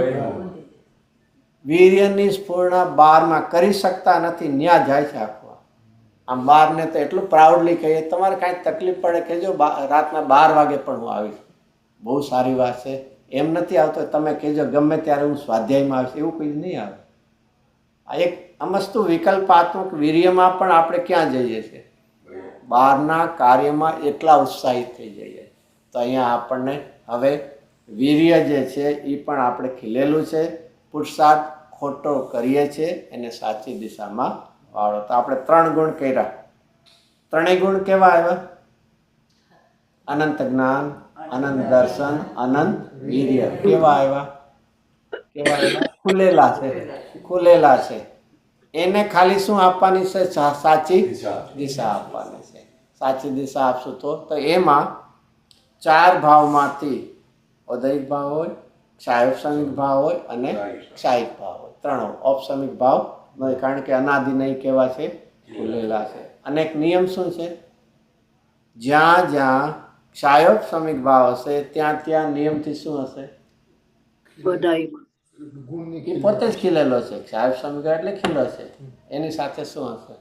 [SPEAKER 2] વીર્યની સ્ફૂર્ણા 12માં કરી શકતા નથી, ન્યા જાય છે આખો. આમ 12ને તો એટલું પ્રાઉડલી કહીએ. તમારે કાંઈ તકલીફ પડે કહેજો, રાતના 12 વાગે પણ હું આવીશ. બહુ સારી વાત છે. એમ નથી આવતો તમે કહેજો ગમે ત્યારે હું સ્વાધ્યાયમાં આવીશ, એવું કંઈ નહીં આવે. આ એક અમસ્તુ વિકલ્પાત્મક વીર્યમાં પણ આપણે ક્યાં જઈએ છીએ? બહારના કાર્યમાં એટલા ઉત્સાહિત થઈ જઈએ. તો અહીંયા આપણને હવે વીર્ય જે છે એ પણ આપણે ખીલેલું છે. પુરુષાર્થ ખોટો કરીએ છીએ એને સાચી દિશામાં વાળો. તો આપણે 3 ગુણ કર્યા. 3 ગુણ કેવા આવ્યા? અનંત જ્ઞાન, અનંત દર્શન, અનંત વીર્ય. કેવા આવ્યા? ખુલેલા છે, ખુલેલા છે. એને ખાલી શું આપવાની છે? સાચી દિશા આપવાની છે. સાચી દિશા આપશું તો એમાં 4 ભાવમાંથી ઔદયિક ભાવ હોય, ક્ષાયોપસમિક ભાવ હોય અને ક્ષાયિક ભાવ હોય. 3 ઔપસમિક ભાવ નહીં, કારણ કે અનાદિ નહીં કેવા છે? ખુલેલા છે. અને એક નિયમ શું છે? જ્યાં જ્યાં ક્ષાયોપસમિક ભાવ હશે ત્યાં નિયમથી શું હશે? એ પોતે જ ખીલેલો છે. ક્ષાયોપસમિક એટલે ખીલો છે. એની સાથે શું હશે?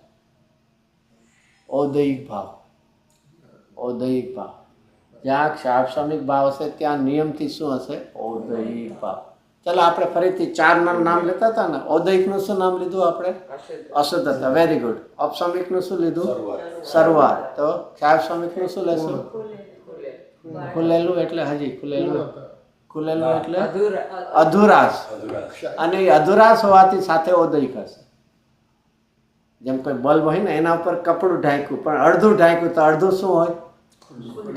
[SPEAKER 2] ઔદયિક ભાવ. ઔદયિક ભાવ. જ્યાં ક્ષાયોપસમિક ભાવ હશે ત્યાં નિયમથી શું હશે? ઔદયિક ભાવ. ચાલો આપણે ફરીથી 4 નામ લેતા હતા ને. ઔદયિકનું શું નામ લીધું આપણે? અશુદ્ધતા. Very good. ઔપસમિકનું શું લીધું? શરૂઆત. તો ક્ષાયોપસમિકનું શું લેશું? ખુલેલું એટલે હજી ખુલેલું
[SPEAKER 1] પૂર્ણતા.
[SPEAKER 2] ખુલેલું એટલે
[SPEAKER 3] અધૂરા
[SPEAKER 2] અધુરાશ.
[SPEAKER 4] અધૂરા.
[SPEAKER 2] અને એ અધુરાશ હોવાથી સાથે ઓદયિક હશે. જેમ કોઈ બલ્બ હોય ને એના ઉપર કપડું ઢાંક્યું પણ અડધું ઢાંક્યું તો અડધું શું હોય?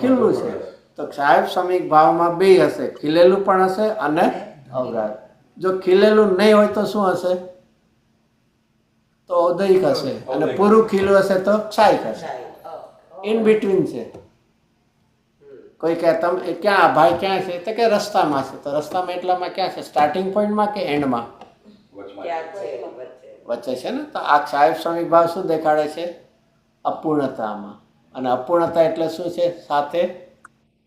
[SPEAKER 2] ખીલું છે. તો સાહેબ સમીક ભાવમાં બે હશે, ખીલેલું પણ હશે અને અવરાશ. જો ખીલેલું નહીં હોય તો શું હશે? તો ઓદયિક હશે. અને પૂરું ખીલું હશે તો ક્ષાયિક હશે. ઇન બિટવીન છે. કોઈ કહે તમે ક્યાં ભાઈ ક્યાં છે? તો કે રસ્તામાં છે. તો રસ્તામાં એટલામાં ક્યાં છે? સ્ટાર્ટિંગ પોઈન્ટમાં કે એન્ડમાં?
[SPEAKER 3] ક્યાં છે વચ્ચે
[SPEAKER 2] વચ્ચે છે ને. તો આ સાહેબ સમીક ભાવ શું દેખાડે છે? અપૂર્ણતામાં. અને અપૂર્ણતા એટલે શું છે? સાથે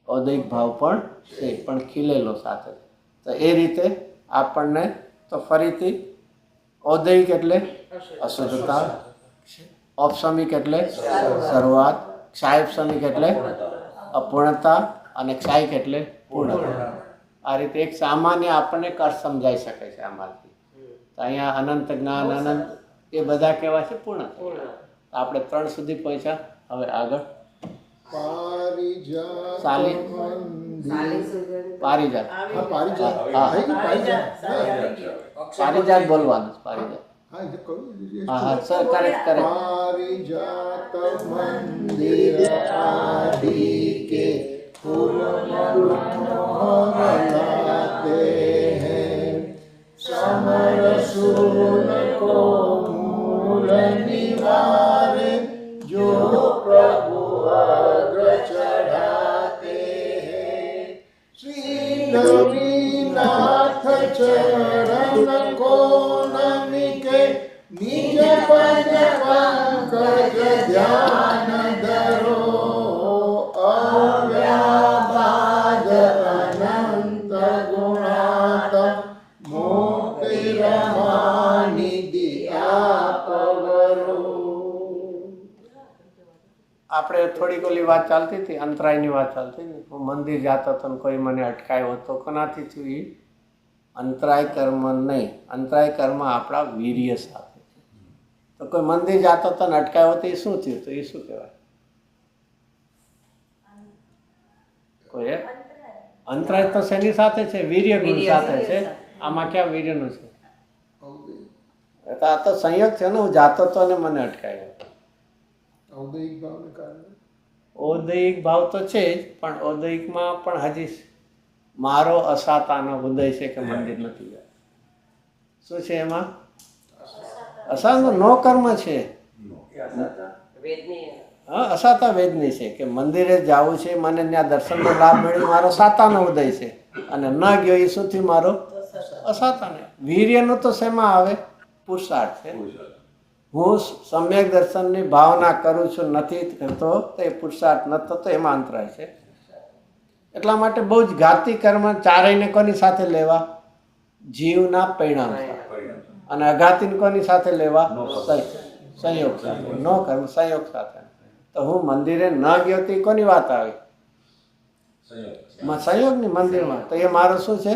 [SPEAKER 2] ઔદયિક ભાવ પણ છે, પણ ખીલેલો સાથે. તો એ રીતે આપણને તો ફરીથી ઔદયિક એટલે અશુદ્ધતા, ઔપસમિક એટલે શરૂઆત, ક્ષાયબ સમિક એટલે અપૂર્ણતા અને ક્ષાયિક એટલે પૂર્ણતા. આ રીતે એક સામાન્ય આપણને અર્થ સમજાઈ શકે છે આમાંથી. તો અહીંયા અનંત જ્ઞાન, અનંત એ બધા કહેવાય છે પૂર્ણ. આપણે 3 સુધી પહોંચ્યા. હવે આગળ
[SPEAKER 1] પારિજાત
[SPEAKER 2] સાલી.
[SPEAKER 1] મંદિર.
[SPEAKER 2] પારિજાત.
[SPEAKER 1] હા, પારિજાત.
[SPEAKER 2] હા.
[SPEAKER 1] આવી ગયું, પારિજાત.
[SPEAKER 2] પારિજાત બોલવાનું છે, પારિજાત.
[SPEAKER 1] હા, એ તો કહું ને.
[SPEAKER 2] હા હા સર, કરેક્ટ કરેક્ટ.
[SPEAKER 1] पारिजात मंदिर आदि के फूल मनोहर लाते हैं, समर सून को मूल निवारे, जो प्रभु अग्र चढ़ाते हैं, श्री रविनाथ चरण को नमिके निज पद पंकज ध्यान धरो, अव्याबाद अनंत गुणात मोक्ति रमानिधि आपवरो.
[SPEAKER 2] આપણે થોડીક ઓલી વાત ચાલતી હતી, અંતરાયની વાત ચાલતી હતી. હું મંદિર જતો હતો ને કોઈ મને અટકાયો હતો. કોનાથી થયું? એ અંતરાય કર્મ નહીં. અંતરાય કર્મ આપણા વીર્ય સાથે છે. તો કોઈ મંદિર જતો હતો ને અટકાયો તો એ શું થયું? તો એ શું કહેવાય? કોઈ અંતરાય તો શેની સાથે છે? વીર્ય ગુણ સાથે છે. આમાં ક્યાં વીર્યનું છે? આ તો સંયોગ છે ને. હું જાતો હતો અને મને અટકાયો.
[SPEAKER 1] ઔદયિક ભાવને કારણે
[SPEAKER 2] ઔદયિક ભાવ તો છે જ, પણ ઔદયિકમાં પણ હજી મારો અસાતાનો ઉદય છે કે મંદિર નથી જાય. શું છે એમાં? અસાતનો નો કર્મ છે.
[SPEAKER 3] વેદની
[SPEAKER 2] હા, અસાતા વેદની છે કે મંદિરે જવું છે, મને ત્યાં દર્શનનો લાભ મળ્યો, મારો સાતાનો ઉદય છે. અને ન ગયો એ શું થયું? મારો અસાતાને. વીર્યનું તો શેમાં આવે? પુરુષાર્થ છે. હું સમ્યક દર્શનની ભાવના કરું છું, નથી કરતો તો એ પુરુષાર્થ નથી થતો, એમાં અંતરાય છે. એટલા માટે બહુ જ ઘાતી કર્મ ચારેયને કોની સાથે લેવા? જીવના પરિણામ સાથે. અને અઘાતી કોની સાથે લેવા? સંયોગ સાથે. નો કર્મ સંયોગ સાથે. તો હું મંદિરે ન ગયો તો કોની વાત આવી? સંયોગની. મંદિરમાં તો એ મારો શું છે?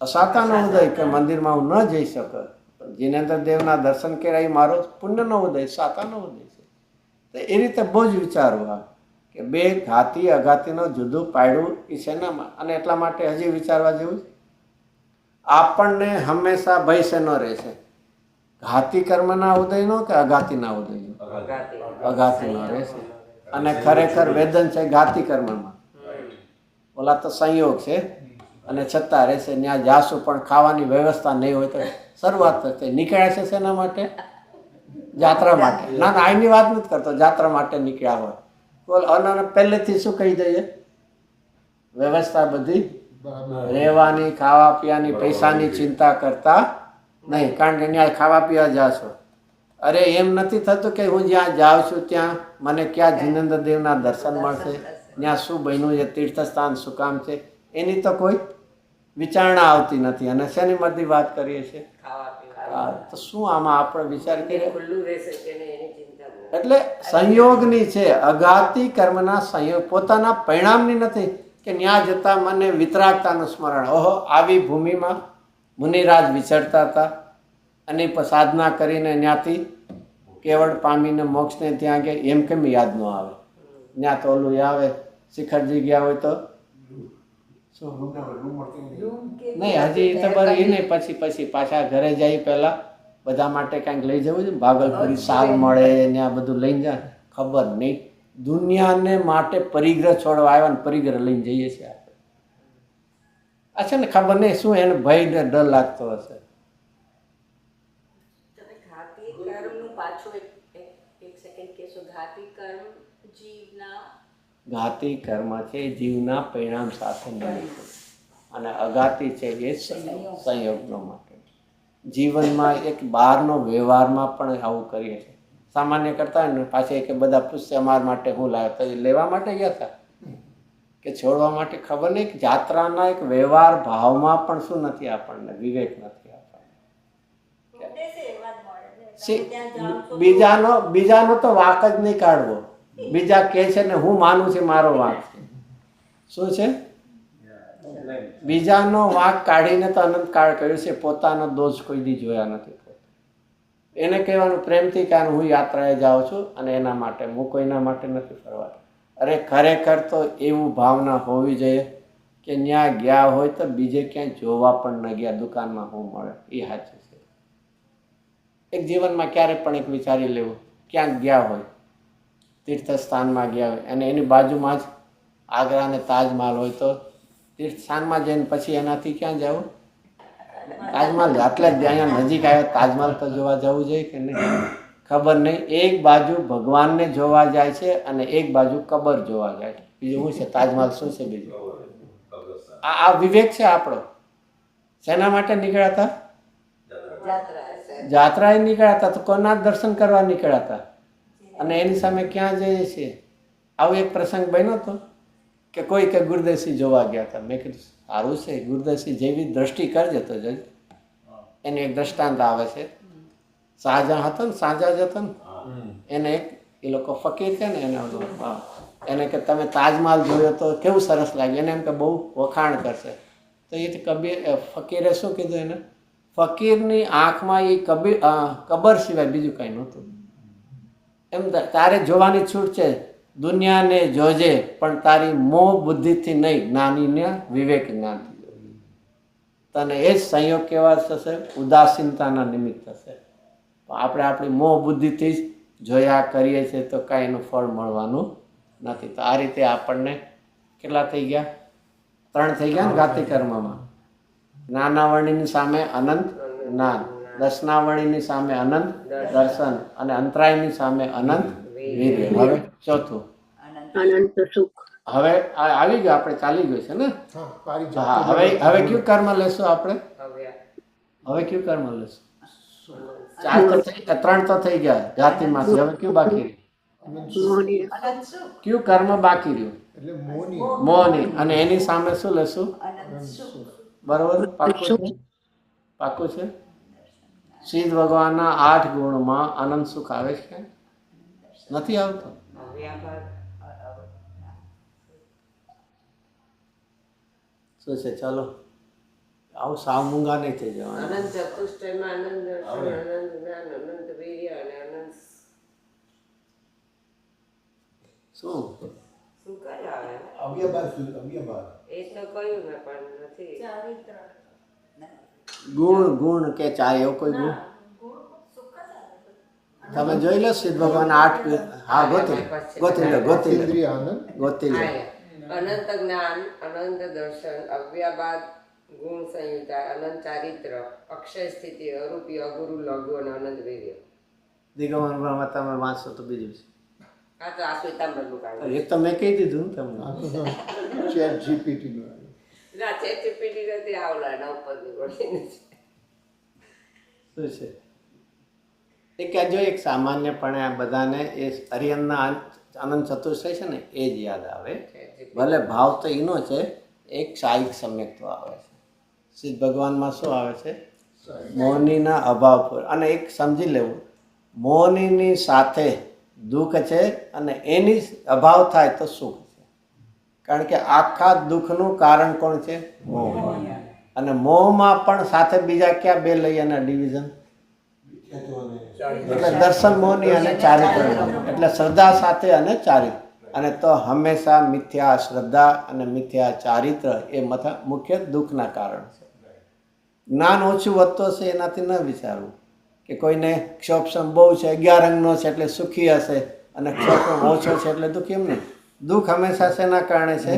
[SPEAKER 2] અસાતાનો ઉદય કે મંદિરમાં હું ન જઈ શકું. જીનેન્દ્ર દેવના દર્શન કર્યા એ મારો પુણ્યનો ઉદય, સાતાનો ઉદય છે. તો એ રીતે બહુ જ વિચારવું આ કે બે ઘાતી અઘાતીનો જુદું પાડ્યું એ શેનામાં. અને એટલા માટે હજી વિચારવા જેવું છે. આપણને હંમેશા ભય શેનો રહેશે? ઘાતી કર્મના ઉદયનો કે અઘાતીના ઉદયનો? અઘાતીનો રહેશે. અને ખરેખર વેદન છે ઘાતી કર્મમાં. ઓલા તો સંયોગ છે અને છતાં રહેશે. ત્યાં જાશું પણ ખાવાની વ્યવસ્થા નહીં હોય તો શરૂઆત થશે. નીકળ્યા છે શેના માટે? જાત્રા માટે. ના ના, અહીંની વાત નથી કરતો. જાત્રા માટે નીકળ્યા હોય બોલ. અને પહેલેથી શું કહી દઈએ? વ્યવસ્થા બધી રહેવાની, ખાવા પીવાની, પૈસાની ચિંતા કરતા નહીં. કારણ કે ત્યાં ખાવા પીવા જાશો. અરે એમ નથી થતું કે હું જ્યાં જાઉં છું ત્યાં મને ક્યાં જીનેન્દ્ર દેવના દર્શન મળશે, ત્યાં શું બન્યું છે, તીર્થસ્થાન શું કામ છે, એની તો કોઈ વિચારણા આવતી નથી. અને શેની બધી વાત કરીએ છીએ?
[SPEAKER 3] ખાવા પીવા.
[SPEAKER 2] તો શું આમાં આપણે વિચાર કરીએ?
[SPEAKER 3] ખુલ્લું રહેશે કે નહીં એની ચિંતા જ નથી.
[SPEAKER 2] એટલે સંયોગની છે. અઘાતી કર્મના સંયોગ પોતાના પરિણામની નથી કે ત્યાં જતા મને વિતરાગતાનું સ્મરણ. ઓહો, આવી ભૂમિમાં મુનિરાજ વિચરતા હતા અને સાધના કરીને ત્યાંથી કેવળ પામીને મોક્ષને ત્યાં ગયા. એમ કેમ યાદ ન આવે? ત્યાં તો ઓલું આવે શિખરજી ગયા હોય તો શું
[SPEAKER 6] રૂમ કે
[SPEAKER 2] નહીં, હજી તો બર એ નહીં, પછી પાછા ઘરે જાય પહેલા બધા માટે કાંઈક લઈ જવું છે. ભાગલપુરી સાલ મળે ને આ બધું લઈને જાય, ખબર નહીં. દુનિયાને માટે પરિગ્રહ છોડવા આવ્યા ને પરિગ્રહ લઈને જઈએ છીએ આપણે. આ છે ને ખબર નહીં શું એને ભય ને ડર લાગતો હશે.
[SPEAKER 8] તમે ઘાતી કર્મનું પાછું એક સેકન્ડ કહેશો. ઘાતી કર્મ જીવના
[SPEAKER 2] ઘાતી કર્મ છે જીવના પરિણામ સાથે મળે છે અને અઘાતી છે એ સંયોગનો માટે. જીવનમાં એક બહારનો વ્યવહારમાં પણ આવું કરીએ છીએ. સામાન્ય કરતા હોય ને પાછી કે બધા પૂછશે અમારા માટે હું લાવ્યો, તો એ લેવા માટે ગયા હતા કે છોડવા માટે? ખબર નહીં. જાત્રાના એક વ્યવહાર ભાવમાં પણ શું નથી આપણને વિવેક નથી આપણને.
[SPEAKER 8] ઉપદેશે એવા જ મળે છે.
[SPEAKER 2] શી-
[SPEAKER 8] તમે ત્યાં જાઓ છો
[SPEAKER 2] બીજાનો તો વાંક જ નહીં કાઢવો. બીજા કહે છે ને હું માનું છું મારો વાંક છે. શું છે? બીજાનો વાંક કાઢીને તો અનંત કાળ કર્યો છે, પોતાનો દોષ કોઈ દી જોયા નથી. એને કહેવાનું પ્રેમથી કે હું યાત્રાએ જાઉં છું અને એના માટે, હું કોઈના માટે નથી ફરવા. અરે ખરેખર તો એવું ભાવના હોવી જોઈએ કે ત્યાં ગયા હોય તો બીજે ક્યાંય જોવા પણ ન ગયા, દુકાનમાં શું મળે એ સાચું છે. એક જીવનમાં ક્યારે પણ એક વિચારી લેવું, ક્યાંક ગયા હોય તીર્થ સ્થાનમાં ગયા હોય અને એની બાજુમાં જ આગ્રા અને તાજમહાલ હોય તો તીર્થ સ્થાનમાં જઈને પછી એનાથી ક્યાં જવું? તાજમહાલ એટલે જ અહીંયા નજીક આવ્યો તાજમહાલ તો જોવા જવું જોઈએ કે નહીં? ખબર નહીં. એક બાજુ ભગવાનને જોવા જાય છે અને એક બાજુ કબર જોવા જાય છે. બીજું શું છે? તાજમહાલ શું છે બીજું? આ વિવેક છે આપણો. શેના માટે નીકળ્યા હતા? જાત્રાએ નીકળ્યા હતા તો કોના દર્શન કરવા નીકળ્યા હતા અને એની સામે ક્યાં જઈએ છીએ? આવો એક પ્રસંગ બન્યો હતો કે કોઈ કે ગુરુદેવસિંહ જોવા ગયા હતા. મેં કીધું સારું છે, ગુરુદેવસિંહ જેવી દ્રષ્ટિ કરજે તો જજ. એનું એક દ્રષ્ટાંત આવે છે. શાહજહાં હતો ને, શાહજહાં જ હતો ને, એને એક એ લોકો ફકીર છે ને એને કે તમે તાજમહાલ જોયો તો કેવું સરસ લાગ્યું. એને એમ કે બહુ વખાણ કરશે. તો એ ફકીરે શું કીધું એને? ફકીરની આંખમાં એ કબર સિવાય બીજું કાંઈ નહોતું. એમ તારે જોવાની છૂટ છે, દુનિયાને જોજે પણ તારી મોહ બુદ્ધિથી નહીં, જ્ઞાનીને વિવેક જ્ઞાનથી જોજે. તને એ જ સંયોગ કેવા થશે? ઉદાસીનતાના નિમિત્ત થશે. આપણે આપણી મોહ બુદ્ધિથી જ જોયા કરીએ છીએ તો કાંઈ એનું ફળ મળવાનું નથી. તો આ રીતે આપણને કેટલા થઈ ગયા? 3 થઈ ગયા ને ઘાતી કર્મમાં. નાના વર્ણિની સામે અનંત જ્ઞાન, દર્શનાવળીની સામે અનંત દર્શન અને અંતરાયની સામે અનંત વીર્ય. હવે ચોથું
[SPEAKER 6] અનંત સુખ.
[SPEAKER 2] હવે આવી ગયું, આપણે ચાલી ગયું છે ને?
[SPEAKER 1] હા, પારિજાત.
[SPEAKER 2] હા. હવે કયું કર્મ લેશું આપણે?
[SPEAKER 3] હવ્યા.
[SPEAKER 2] હવે કયું કર્મ લેશું? 3 તો થઈ ગયા જાતિમાંથી. હવે કયું બાકી રહ્યું?
[SPEAKER 6] અનંત સુખ.
[SPEAKER 2] કયું કર્મ બાકી રહ્યું?
[SPEAKER 1] એટલે મોની
[SPEAKER 2] મોહની. અને એની સામે શું લેશું?
[SPEAKER 6] અનંત સુખ.
[SPEAKER 2] બરોબર? પાકું છે? પાકું છે? સિદ્ધ ભગવાનના 8 ગુણમાં આનંદ સુખ આવે છે? નથી આવતો?
[SPEAKER 3] હવ્યા બાદ
[SPEAKER 2] શું છે? ચાલો આવું સાવ મૂંગા નહીં થઈ જવાનું.
[SPEAKER 3] અનંત ચતુષ્ટયમાં આનંદ દર્શન, અનંત જ્ઞાન, અનંત વીર્ય અને અનંત
[SPEAKER 2] શું
[SPEAKER 3] શું કયું આવે?
[SPEAKER 1] અવ્યબાદ.
[SPEAKER 3] એ તો કયું મેં પણ નથી.
[SPEAKER 8] ચારિત્ર
[SPEAKER 2] ગુણ કે ચાર એવો કોઈ ગુણ તમે જોઈ લો? સિદ્ધ ભગવાન 8. હા, ગોતી લો.
[SPEAKER 1] ઇન્દ્રિય આનંદ.
[SPEAKER 2] ગોતી લો.
[SPEAKER 3] અનંત જ્ઞાન, અનંત દર્શન, અવ્યાબાદ ગુણ સંહિતા, અનંત ચારિત્ર, અક્ષય સ્થિતિ, અરૂપી, અગુરુ, લઘુ અને અનંત વીર્ય.
[SPEAKER 2] દિગંબરમાં તમે વાંચો તો બીજું છે.
[SPEAKER 3] આ તો આ શ્વેતાંબરનું કાઢ્યું.
[SPEAKER 2] એ તો મેં કહી દીધું ને તમને.
[SPEAKER 1] આ તો ચેટ જીપીટી નું.
[SPEAKER 3] ના, ChatGPT નથી આવલા, એના ઉપરની ગોળીને છે.
[SPEAKER 2] શું છે? એ કે જો એક સામાન્યપણે આ બધાને એ હરિયનના આનંદ ચતુર્થય છે ને એ જ યાદ આવે. ભલે ભાવ તો એનો છે, એક સાહિક સમ્યક્ત્વ આવે છે. સિદ્ધ ભગવાનમાં શું આવે છે? મોહનીના અભાવ પર. અને એક સમજી લેવું, મોહનીની સાથે દુઃખ છે અને એની અભાવ થાય તો સુખ છે. કારણ કે આખા દુઃખનું કારણ કોણ છે? મોહ. અને મોહમાં પણ સાથે બીજા ક્યાં 2 લઈ અને ડિવિઝન? એટલે દર્શન મોહની અને ચારિત્ર. એટલે શ્રદ્ધા સાથે અને ચારિત્ર. અને તો હંમેશા મિથ્યા શ્રદ્ધા અને મિથ્યા ચારિત્ર એ મુખ્ય દુઃખના કારણ છે. જ્ઞાન ઓછું વધતો છે એનાથી ન વિચારવું કે કોઈને ક્ષોભ બહુ છે, 11 અંગનો છે એટલે સુખી હશે અને ક્ષોભ ઓછો છે એટલે દુઃખી. એમ નહીં. દુઃખ હંમેશા શેના કારણે છે?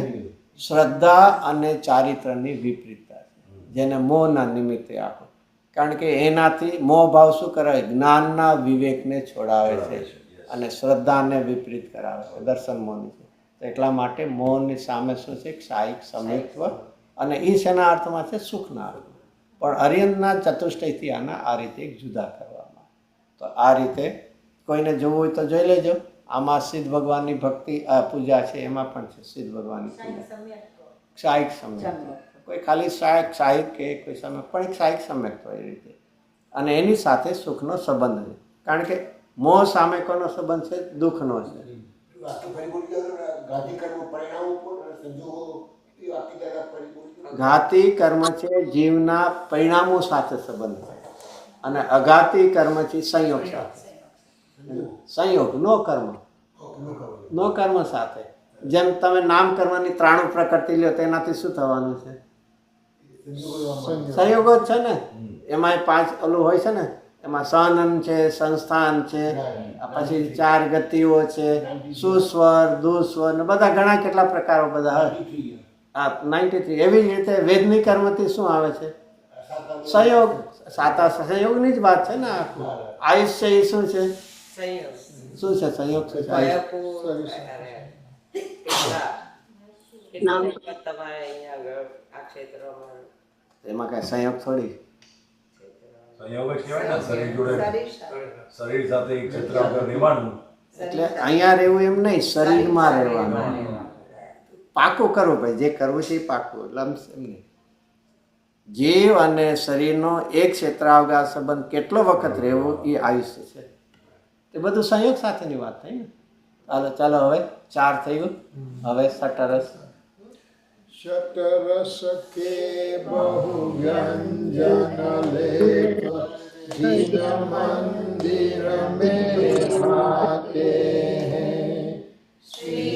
[SPEAKER 2] શ્રદ્ધા અને ચારિત્રની વિપરીતતા છે, જેને મોહના નિમિત્તે આપો. કારણ કે એનાથી મોહ ભાવ શું કરાવે? જ્ઞાનના વિવેકને છોડાવે છે અને શ્રદ્ધાને વિપરીત કરાવે છે. દર્શન મોહની છે. તો એટલા માટે મોહની સામે શું છે? ક્ષાયિક સમ્યક્ત્વ, અને એ શેના અર્થમાં છે? સુખના અર્થમાં. પણ અરિહંતના ચતુષ્ટયથી આના આ રીતે એક જુદા કરવામાં. તો આ રીતે કોઈને જોવું હોય તો જોઈ લેજો. આમાં સિદ્ધ ભગવાનની ભક્તિ પૂજા છે, એમાં પણ છે સિદ્ધ ભગવાનની પૂજા. ક્ષાયિક સમ્યક, કોઈ ખાલી ક્ષાયિક કે કોઈ સમ્યક, પણ એક ક્ષાયિક સમ્યક તો એ રીતે. અને એની સાથે સુખનો સંબંધ છે. કારણ કે મોહ સામે કોનો સંબંધ છે? દુઃખનો છે. ઘાતી કર્મ છે જીવના પરિણામો સાથે સંબંધ છે, અને અઘાતી કર્મ છે સંયોગ સાથે. સંયોગ નો કર્મ સાથે. જેમ તમે નામ કર્મની 93 પ્રકૃતિ લ્યો તો એનાથી શું થવાનું છે? સંયોગ જ છે ને. એમાં 5 ઓલું હોય છે ને, એમાં સહનન છે, સંસ્થાન છે, પછી 4 ગતિઓ છે, સુસ્વર, દુસ્વર ને બધા ઘણા કેટલા પ્રકારો બધા હોય. 93. એવી જ રીતે વેદની કર્મથી શું આવે છે? સંયોગ. સાતા સંયોગની જ વાત છે ને. આયુષ્ય એ શું છે?
[SPEAKER 3] સંયોગ.
[SPEAKER 2] શું છે સંયોગ? છે
[SPEAKER 3] તમારે અહીંયા આગળ આ ક્ષેત્રમાં
[SPEAKER 2] એમાં કઈ સંયોગ થોડી.
[SPEAKER 4] સંયોગ જ કહેવાય ને, શરીર જોડે શરીર સાથે એક ક્ષેત્ર આગળ રહેવાનું.
[SPEAKER 2] એટલે અહીંયા રહેવું એમ નહીં, શરીરમાં રહેવાનું. પાકું કરવું ભાઈ, જે કરવું છે એ પાકું. એટલે એમ નહીં. જીવ અને શરીરનો એક ક્ષેત્રાવગા સંબંધ કેટલો વખત રહેવો એ આયુષ્ય છે. એ બધું સંયોગ સાથેની વાત થઈ ને. ચાલો હવે 4 થઈ ગયું. હવે સટરસ.
[SPEAKER 1] शतरस के बहु व्यंजन लेख जिन मंदिर में आते हैं, श्री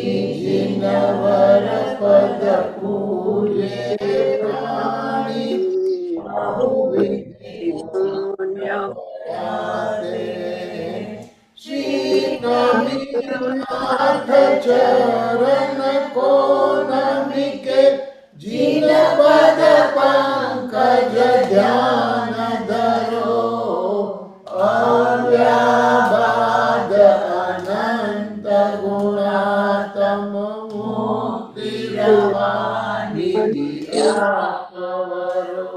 [SPEAKER 1] जिनवर पद पूजे प्राणी बहुविधि आते हैं, श्री नमीनाथ चरण को नमिके जिन पद पंकज ध्यान धरो, अव्याबाद अनंत गुणात्म मुक्ति रवानी आपवरो.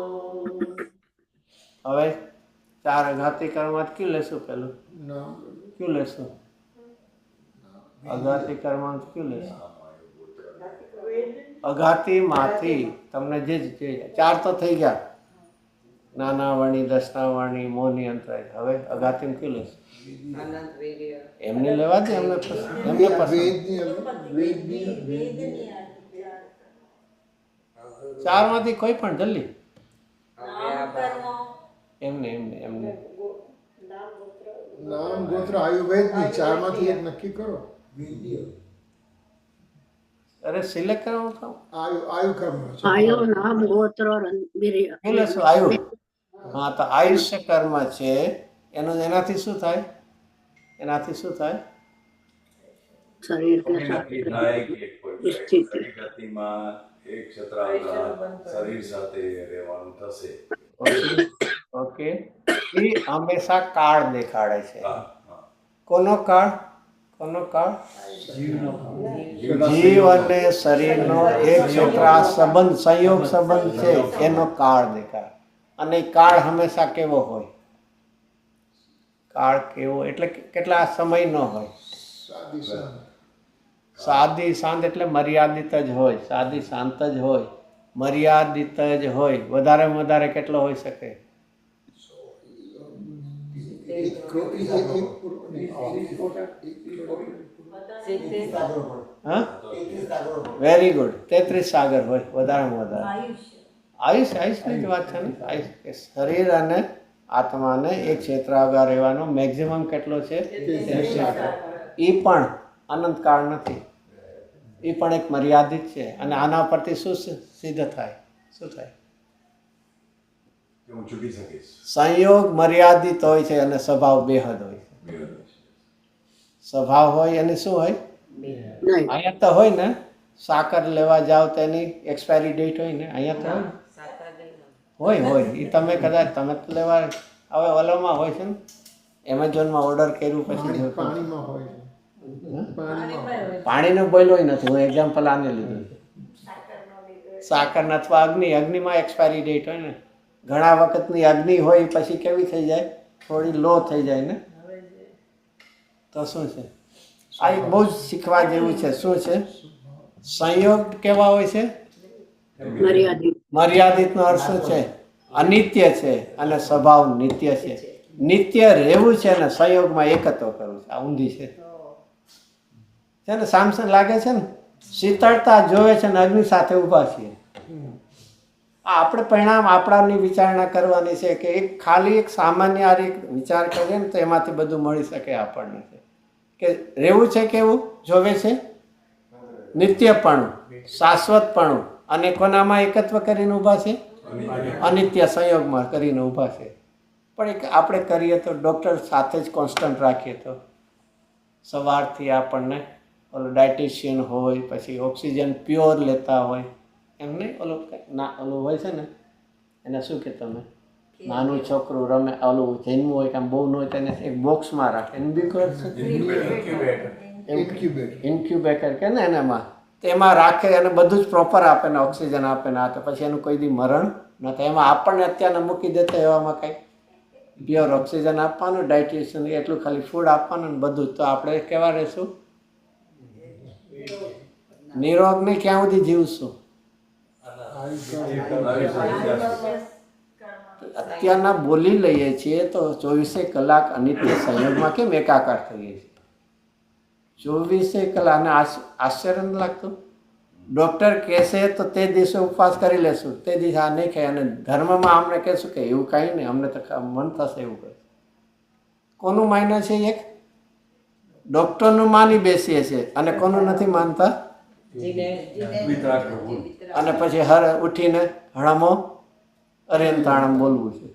[SPEAKER 2] હવે 4 અઘાતી કર્મમાં ક્યું લેશું? પેલું ક્યું લેશું? અઘાતી કર્મમાં ક્યું લેશું? અઘાતીમાંથી તમને જે 4 તો થઈ ગયા. નાના વાણી, દસના વાણી, મોહની અંતરાય. હવે અઘાતીમાં ક્યું લેશું?
[SPEAKER 3] અનંત વીર્ય.
[SPEAKER 2] એમને લેવા દે. એમને પસંદ. 4 માંથી કોઈ પણ જલ્દી. એમને
[SPEAKER 1] નામ ગોત્ર આયુર્વેદ ની 4 માંથી એક નક્કી કરો.
[SPEAKER 2] અરે સિલેક્ટ કરવાનું તો
[SPEAKER 1] આયુ કર્મ છે.
[SPEAKER 6] આયુ નામ ગોત્ર વીર્ય.
[SPEAKER 2] શું લેશું? આયુ. હા, તો આયુષ્ય કર્મ છે. એનાથી શું થાય? એનાથી શું થાય?
[SPEAKER 6] શરીર
[SPEAKER 4] નક્કી થાય કે કોઈ ગતિમાં એક ક્ષેત્રાવગા શરીર સાથે રહેવાનું થશે.
[SPEAKER 2] ઓકે. એ હંમેશા કાળ દેખાડે છે.
[SPEAKER 4] હા, હા.
[SPEAKER 2] કોનો કાળ? જીવ અને શરીરનો એક ક્ષેત્ર સંબંધ, સંયોગ સંબંધ છે, એનો કાળ દેખાય. અને એ કાળ હંમેશા કેવો હોય? કાળ કેવો એટલે કેટલા સમયનો હોય? સાદી શાંત એટલે મર્યાદિત જ હોય. સાદી શાંત જ હોય, મર્યાદિત જ હોય. વધારેમાં વધારે કેટલો હોઈ શકે? હા, વેરી ગુડ. 33 સાગર હોય વધારેમાં વધારે. આયુષની જ વાત છે ને. આયુષ શરીર અને આત્માને એક ક્ષેત્રાવગા રહેવાનો મેક્સિમમ કેટલો છે? 33 સાગર. એ પણ અનંતકાળ નથી. એ પણ એક મર્યાદિત છે. અને આના પરથી શું સિદ્ધ થાય? શું થાય?
[SPEAKER 4] કે હું છૂટી શકીશ.
[SPEAKER 2] સંયોગ મર્યાદિત હોય છે અને સ્વભાવ બેહદ હોય છે. સ્વભાવ હોય અને શું હોય?
[SPEAKER 6] નહીં.
[SPEAKER 2] અહીંયા તો હોય ને, સાકર લેવા જાઓ તો એની એક્સપાયરી ડેટ હોય ને, અહીંયા તો હોય હોય. એ તમે કદાચ તમે તો લેવા હવે ઓલામાં હોય છે ને, એમેઝોનમાં ઓર્ડર કર્યું પછી
[SPEAKER 1] પાણીમાં હોય છે. પાણીમાં હોય.
[SPEAKER 2] પાણીનો બોઇલ હોય નથી. હું એક્ઝામ્પલ આને લીધું છે. સાકર અથવા અગ્નિમાં એક્સપાયરી ડેટ હોય ને. ઘણા વખતની અગ્નિ હોય પછી કેવી થઈ જાય? થોડી લો થઈ જાય ને. તો શું છે? આ એક બહુ જ શીખવા જેવું છે. શું છે? સંયોગ કેવા હોય છે?
[SPEAKER 6] મર્યાદિત.
[SPEAKER 2] મર્યાદિતનો અર્થ શું છે? અનિત્ય છે અને સ્વભાવ નિત્ય છે. નિત્ય રહેવું છે અને સંયોગમાં એકત્વ કરવું છે. આ ઊંધી છે ને. સામસામ લાગે છે ને, શીતળતા જોવે છે ને અગ્નિ સાથે ઊભા છીએ. આપણે પરિણામ આપણાની વિચારણા કરવાની છે કે એક ખાલી એક સામાન્ય આ એક વિચાર કરીએ ને તો એમાંથી બધું મળી શકે આપણને. કે રહેવું છે કેવું જોવે છે? નિત્યપણું, શાશ્વતપણું. અને કોનામાં એકત્વ કરીને ઊભા છે? અનિત્ય સંયોગમાં કરીને ઊભા છે. પણ એક આપણે કરીએ તો ડૉક્ટર સાથે જ કોન્સ્ટન્ટ રાખીએ તો સવારથી આપણને ઓલો ડાયટિશિયન હોય, પછી ઓક્સિજન પ્યોર લેતા હોય, એમ નહીં ઓલું ઓલું હોય છે ને, એને શું કે તમે નાનું છોકરું રમે ઓલું જન્મવું હોય કે આમ બહુ ન હોય તેને એક બોક્સમાં રાખે. ઇન્ક્યુબેટર કે ને એનામાં તેમાં રાખે અને બધું જ પ્રોપર આપે ને ઓક્સિજન આપે ને આ તો પછી એનું કોઈ દી મરણ ન થાય. એમાં આપણને અત્યારના મૂકી દેતા એવામાં કંઈક પ્યોર ઓક્સિજન આપવાનું, ડાયટિશિયન એટલું ખાલી ફૂડ આપવાનું ને બધું. તો આપણે કેવા રહીશું? નિરોગ નહીં ક્યાં સુધી જીવશું? અત્યારના બોલી લઈએ છીએ તો 24 કલાક અનિત્ય સંયોગમાં કેમ એકાકાર થઈએ છીએ? 24 કલાક. અને આશ્ચર્ય નથી લાગતું? ડૉક્ટર કહેશે તો તે દિવસે ઉપવાસ કરી લેશું, તે દિવસે આ નહીં ખાય. અને ધર્મમાં અમને કહેશું કે એવું કાંઈ નહીં, અમને તો મન થશે એવું કહે. કોનું માન્ય છે? એક ડૉક્ટરનું માની બેસીએ છીએ અને કોનું નથી માનતા? અને પછી હર ઉઠીને હળમો અરેન તાણમ બોલવું છે.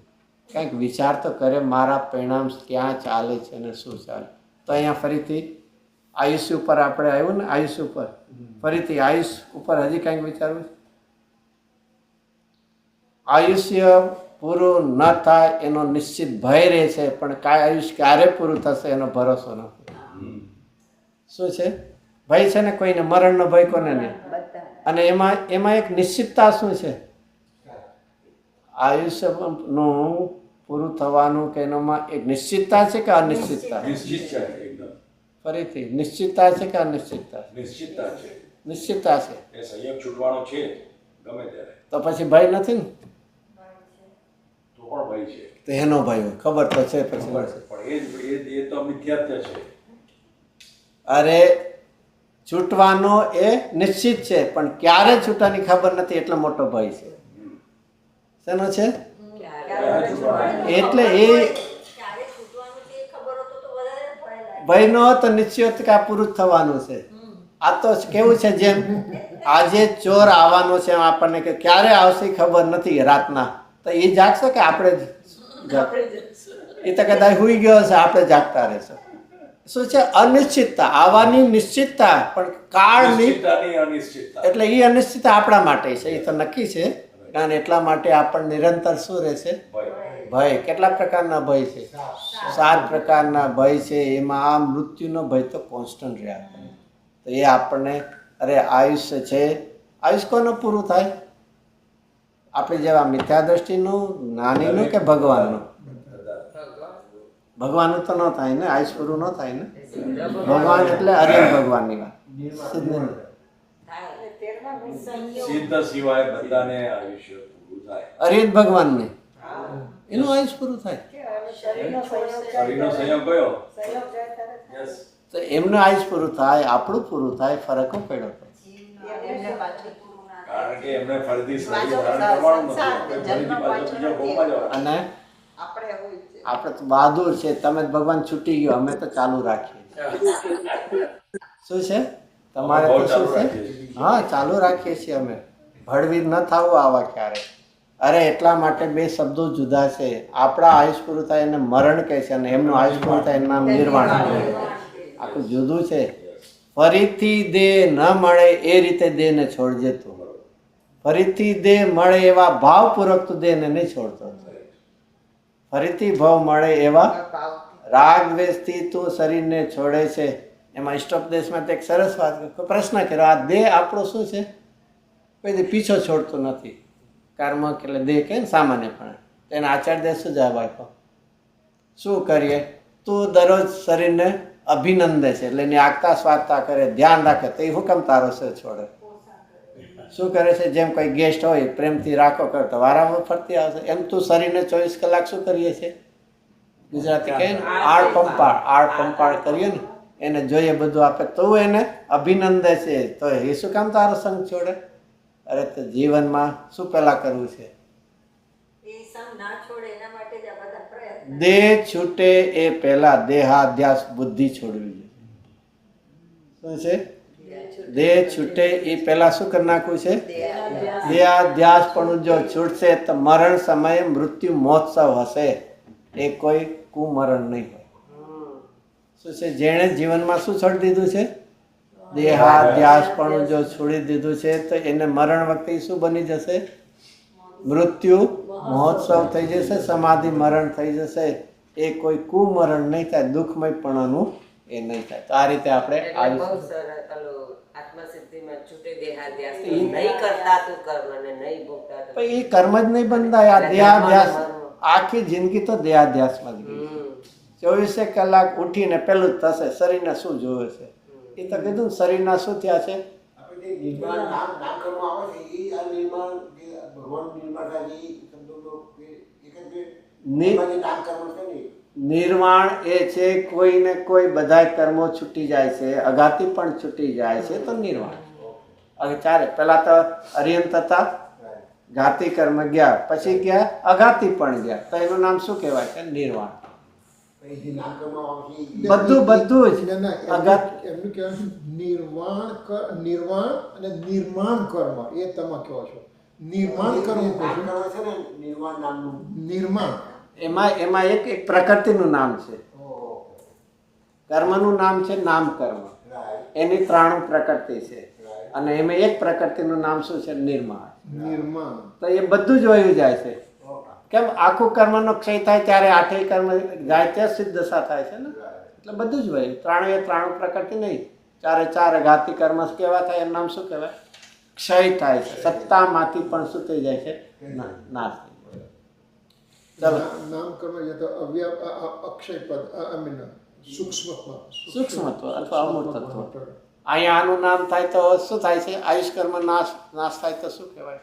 [SPEAKER 2] કંઈક વિચાર તો કરે મારા પરિણામ ક્યાં ચાલે છે અને શું ચાલે. તો અહીંયા ફરીથી આયુષ્ય ઉપર આપણે આવ્યું ને, આયુષ્ય ઉપર ફરીથી આયુષ ઉપર હજી કંઈક વિચારવું છે. આયુષ્ય પૂરું ન થાય એનો નિશ્ચિત ભય રહે છે, પણ આયુષ્ય ક્યારે પૂરું થશે એનો ભરોસો નથી. શું છે? ભય છે ને કોઈને, મરણનો ભય કોને નહીં. અને એમાં એક નિશ્ચિતતા શું છે? આયુષ્યનું પૂરું થવાનું કે એનામાં એક નિશ્ચિતતા છે કે અનિશ્ચિતતા?
[SPEAKER 4] નિશ્ચિત છે એકદમ.
[SPEAKER 2] ફરીથી નિશ્ચિતતા છે કે અનિશ્ચિતતા?
[SPEAKER 4] નિશ્ચિતતા છે.
[SPEAKER 2] નિશ્ચિતતા છે.
[SPEAKER 4] એ સંયોગ છૂટવાનો છે ગમે ત્યારે.
[SPEAKER 2] તો પછી ભય નથી ને?
[SPEAKER 4] તો પણ ભય છે.
[SPEAKER 2] તો એનો ભય હોય ખબર તો છે પછી.
[SPEAKER 4] પણ એ તો મિથ્યાત્વ છે.
[SPEAKER 2] અરે છૂટવાનો એ નિશ્ચિત છે, પણ ક્યારે છૂટવાની ખબર નથી, એટલો મોટો ભય છે. શેનો છે? એટલે એ ભય નો તો નિશ્ચિત કે આ પૂરું જ થવાનું છે. આ તો કેવું છે, જેમ આજે ચોર આવવાનો છે આપણને કે ક્યારે આવશે ખબર નથી રાતના, તો એ જાગશે કે આપણે એ તો કદાચ હુઈ ગયો હશે, આપણે જાગતા રહેશે. શું છે? અનિશ્ચિતતા. આવવાની નિશ્ચિતતા પણ કાળની
[SPEAKER 4] અનિશ્ચિતતા.
[SPEAKER 2] એટલે એ અનિશ્ચિતતા આપણા માટે છે, એ તો નક્કી છે. કારણ એટલા માટે આપણને નિરંતર શું રહેશે? ભય. કેટલા પ્રકારના ભય છે? 7 પ્રકારના ભય છે. એમાં આ મૃત્યુનો ભય તો કોન્સ્ટન્ટ રહ્યા કરે. તો એ આપણને અરે આયુષ્ય છે, આયુષ્ય કોનું પૂરું થાય? આપણે જેવા મિથ્યા દ્રષ્ટિનું, જ્ઞાનીનું કે ભગવાનનું? ભગવાનનું તો ન થાય ને, આયુષ્ય પૂરું ન થાય ને. ભગવાન એટલે અરિયન ભગવાનની વાત.
[SPEAKER 4] સિદ્ધ સિવાય બધાને આયુષ્ય પૂરું થાય.
[SPEAKER 2] અરિયન ભગવાનને એનું આયુષ્ય પૂરું થાય.
[SPEAKER 4] શરીરનો સંયોગ કયો?
[SPEAKER 2] તો એમનું આયુષ્ય પૂરું થાય, આપણું પૂરું થાય, ફરક પડ્યો.
[SPEAKER 4] કારણ કે એમને ફરીથી શરીર ધારણ કરવાનું નથી. ફરીથી પાછો બીજા ભોગમાં જવાનું.
[SPEAKER 2] અને આપણે તો બહાદુર છે, તમે ભગવાન છૂટી ગયો, અમે તો ચાલુ રાખીએ. શું છે? તમારે
[SPEAKER 4] બહુ
[SPEAKER 2] તો
[SPEAKER 4] ચાલુ
[SPEAKER 2] શું છે?
[SPEAKER 4] રાખીએ છીએ.
[SPEAKER 2] હા, ચાલુ રાખીએ છીએ અમે. ભળવીર ન થવું આવા ક્યારે. અરે એટલા માટે બે શબ્દો જુદા છે. આપણા આયુષ પૂરું થાય એને મરણ કહે છે અને એમનું આયુષ પૂરું થાય એનું નામ નિર્વાણ. આખું જુદું છે. ફરીથી દેહ ન મળે એ રીતે દેહને છોડજે તું. ફરીથી દેહ મળે એવા ભાવપૂર્વક તું દેહને નહીં છોડતો. ફરીથી ભાવ મળે એવા રાગ દ્વેષથી તું શરીરને છોડે છે. એમાં ઇષ્ટોપદેશમાં એક સરસ વાત પ્રશ્ન કર્યો, આ દેહ આપણો શું છે? કોઈ દી પીછો છોડતો નથી. કર્મ એટલે દેહ કે ને સામાન્યપણે. તેને આચાર્ય શું જવાબ આપ્યો? શું કરીએ? તું દરરોજ શરીરને અભિનંદે છે એટલે એની આગતા સ્વાદતા કરે, ધ્યાન રાખે, તો એ હુકમ તારો છે છોડે? શું કરે છે? જેમ કોઈ ગેસ્ટ હોય પ્રેમથી રાખો કરતો વારામાં ફરતી આવશે એમ તું શરીરને 24 કલાક શું કરીએ છીએ? ગુજરાતી કહે ને આળ પંપાળ કરીએ ને, એને જોઈએ બધું આપે તો એને અભિનંદે છે, તો એ શું કામ તારો સંગ છોડે? અરે તો જીવનમાં શું પહેલા કરવું છે?
[SPEAKER 8] એ સંગ ના છોડે એના માટે જ આ બધા પ્રયત્ન.
[SPEAKER 2] દેહ છૂટે એ પહેલા દેહાધ્યાસ બુદ્ધિ છોડવી જોઈએ. શું છે? દેહ છૂટે એ પહેલા શું કરી નાખવું છે? દેહાધ્યાસ પણ જો છૂટશે તો મરણ સમયે મૃત્યુ મહોત્સવ હશે. એ કોઈ કુમરણ નહીં હોય. શું છે? જેણે જીવનમાં શું છોડી દીધું છે? દેહાધ્યાસ પણ જો છોડી દીધું છે તો એને મરણ વખતે શું બની જશે? મૃત્યુ મહોત્સવ થઈ જશે, સમાધિ મરણ થઈ જશે. એ કોઈ કુમરણ નહીં થાય, દુઃખમયપણાનું એ નહીં થાય. તો આ રીતે આપણે
[SPEAKER 3] એટલે બહુ સરસ ઓલું આત્મસિદ્ધિમાં છૂટે દેહાધ્યાસ નહીં કરતા તું કર્મ ને નહીં ભોગતા તું.
[SPEAKER 2] એ કર્મ જ નહીં બંધાય. આ દેહાધ્યાસ આખી જિંદગી તો દેહાધ્યાસમાં જ ગઈ. 24 કલાક ઉઠીને પેલું જ થશે શરીરને શું જોવે છે? એ તો કીધું ને શરીરના શું થયા છે? નિર્વાણ એ છે કોઈને કોઈ બધાય કર્મો છૂટી જાય છે, અઘાતી પણ છૂટી જાય છે તો નિર્વાણ. હવે ચારે પેલા તો અરિયંત હતા, ઘાતી કર્મ ગયા, પછી ગયા અઘાતી પણ ગયા, તો એનું નામ શું કહેવાય છે? નિર્વાણ. બધું જ અઘાત.
[SPEAKER 1] એમનું કહેવાય નિર્વાણ અને નિર્માણ કર્મ એ તમે કહો છો. નિર્માણ કર્મ નિર્માણ
[SPEAKER 2] એમાં એક પ્રકૃતિનું નામ છે. કર્મનું નામ છે નામ કર્મ. એની 3 પ્રકૃતિ છે અને એમાં એક પ્રકૃતિનું નામ શું છે? નિર્માણ. તો એ બધું જ વયું જાય છે. કેમ? આખું કર્મનો ક્ષય થાય ત્યારે 8 કર્મ જાય ત્યાં સિદ્ધ દશા થાય છે ને, એટલે બધું જ વયું. 3 પ્રકૃતિ નહીં, 4 ઘાતી કર્મ કેવા થાય? એનું નામ શું કહેવાય? ક્ષય થાય છે. સત્તામાંથી પણ શું થઈ જાય છે? નાશ. ચલો,
[SPEAKER 1] નામ કર્મ યા તો અક્ષય પદ
[SPEAKER 2] સૂક્ષ્મત્વ અથવા અમૂર્તત્વ. અહીંયા આનું નામ થાય તો શું થાય છે? આયુષ કર્મ નાશ થાય તો શું કહેવાય?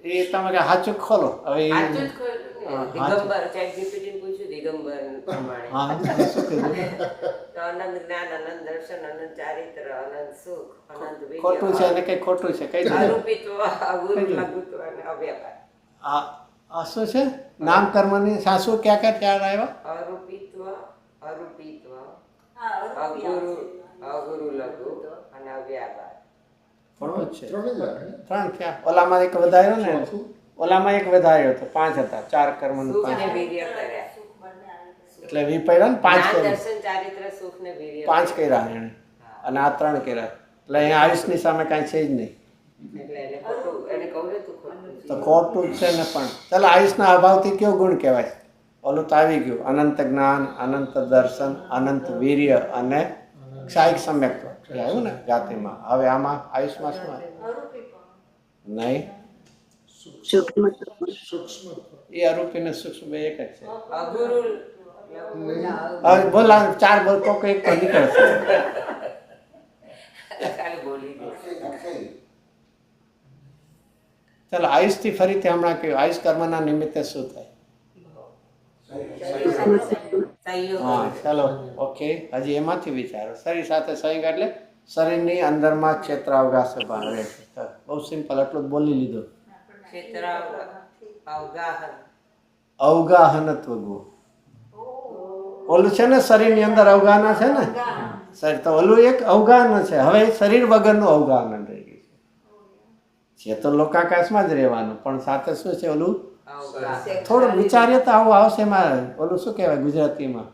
[SPEAKER 2] એ તમે કે સાચું ખોલો. હવે
[SPEAKER 3] સાચું જ ખોલ્યું ને. દિગંબર ChatGPT ને પૂછ્યું દિગંબર પ્રમાણે.
[SPEAKER 2] હા, શું કીધું?
[SPEAKER 3] તો અનંત જ્ઞાન, અનંત દર્શન, અનંત ચારિત્ર, અનંત સુખ, અનંત વીર્ય,
[SPEAKER 2] ખોટું છે અને કઈ ખોટું છે? કઈ દીધું?
[SPEAKER 3] અરૂપિત્વ, અગુરુ, લઘુત્વ અને અવ્યાપાર.
[SPEAKER 2] આ શું છે? નામ કર્મની સાસુ ક્યાં આવ્યા?
[SPEAKER 3] અરૂપિત્વ, અરૂપિત્વ,
[SPEAKER 8] હા,
[SPEAKER 3] અગુરુ, અગુરુ લઘુ અને અવ્યાપાર.
[SPEAKER 2] થોડો જ છે.
[SPEAKER 1] 3 જ આવે ને?
[SPEAKER 2] 3 ક્યાં? ઓલામાં એક વધાર્યો ને, ઓલામાં એક વધાર્યો તો 5 હતા. 4 કર્મ
[SPEAKER 3] સુખ અને
[SPEAKER 2] 5
[SPEAKER 3] વીર્ય કર્યા.
[SPEAKER 2] એટલે વી પડ્યા ને 5
[SPEAKER 3] જ્ઞાન,
[SPEAKER 2] કર્મ.
[SPEAKER 3] દર્શન, ચારિત્ર, સુખ ને વીર્ય
[SPEAKER 2] 5 કર્યા એને અને આ 3 કર્યા. એટલે અહીંયા આયુષની સામે કાંઈ છે જ નહીં.
[SPEAKER 3] એટલે એને ખોટું, એને કહું ને તું ખોટું છે.
[SPEAKER 2] તો ખોટું જ છે ને. પણ ચાલો, આયુષના અભાવથી કયો ગુણ કહેવાય? ઓલું તો આવી ગયું. અનંત જ્ઞાન, અનંત દર્શન, અનંત વીર્ય અને ક્ષાયિક સમ્યક્ત્વ આવ્યું ને જાતિમાં. હવે આમાં આયુષમાં શું આવે? નહીં, એ અરૂપી ને સૂક્ષ્મ બે એક જ છે.
[SPEAKER 3] અગુરુ
[SPEAKER 2] હવે બોલા 4 બોલ તો એક તો નીકળશે.
[SPEAKER 3] ખાલી બોલી દે.
[SPEAKER 2] ચાલો, આયુષથી ફરીથી હમણાં કહ્યું આયુષ કર્મના નિમિત્તે શું થાય?
[SPEAKER 3] સંયોગ.
[SPEAKER 2] હા, ચાલો, ઓકે. હજી એમાંથી વિચારો. શરીર સાથે સંયોગ એટલે શરીરની અંદરમાં ક્ષેત્ર અવકાશ રહે છે. બહુ સિમ્પલ, એટલું જ બોલી લીધું.
[SPEAKER 3] ક્ષેત્ર અવગાહન.
[SPEAKER 2] અવગાહનત્વ ગુણ. ઓલું છે ને શરીરની અંદર અવગાહના છે ને શરીર તો ઓલું એક અવગાહન છે. હવે શરીર વગરનું અવગાહન રહી ગયું છે તો લોકાકાશમાં જ રહેવાનું, પણ સાથે શું છે ઓલું થોડું વિચારીએ તો આવું આવશે. એમાં ઓલું શું કહેવાય ગુજરાતીમાં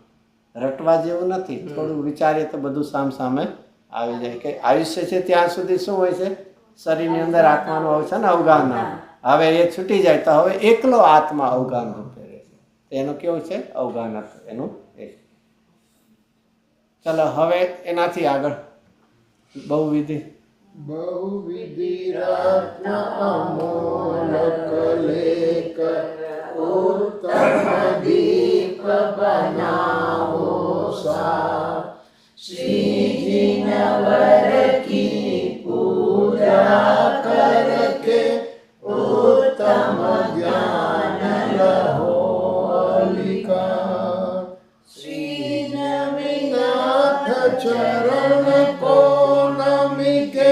[SPEAKER 2] રટવા જેવું નથી. થોડું વિચારીએ તો બધું સામ સામે આવી જાય કે આયુષ્ય છે ત્યાં સુધી શું હોય છે શરીરની અંદર આત્માનું હોય છે ને અવગાહન. હવે એ છૂટી જાય તો હવે એકલો આત્મા અવગાહન રૂપે રહે છે. એનું કેવું છે અવગાહન એનું એ. ચાલો હવે એનાથી આગળ બહુવિધિ
[SPEAKER 1] બહુવિધિ રત્ન અમોલક લેક ઉત્તમ દીપ બનાવો સા શ્રીજી નવર કી પૂજા કરકે ઉત્તમ જ્ઞાન લહો અલિકા શ્રી નવીનાથ ચરણ કો નમિકે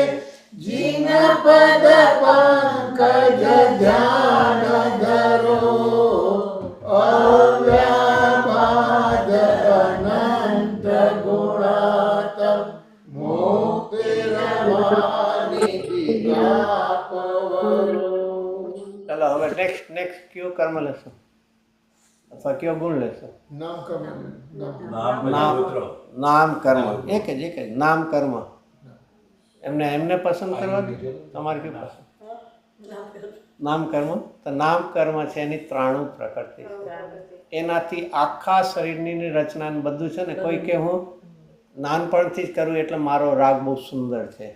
[SPEAKER 1] જીન પદ પંકજ ધ્યાન ધરો અવ્યાપાદ અનંત ગુણાત મુક્તિર્વાણી દિગાપવરો.
[SPEAKER 2] ચાલો હવે નેક્સ્ટ કયો કર્મ લેશો અથવા કયો ગુણ લેશો?
[SPEAKER 1] નામ કર્મ
[SPEAKER 2] નામ કર્મ એક જ નામ કર્મ. એમને પસંદ કરવાનું તમારે કેવું પસંદ? નામ કર્મ. તો નામ કર્મ છે એની 93 પ્રકૃતિ છે. એનાથી આખા શરીરની રચના બધું છે ને. કોઈ કે હું નાનપણથી જ કરું એટલે મારો રાગ બહુ સુંદર છે,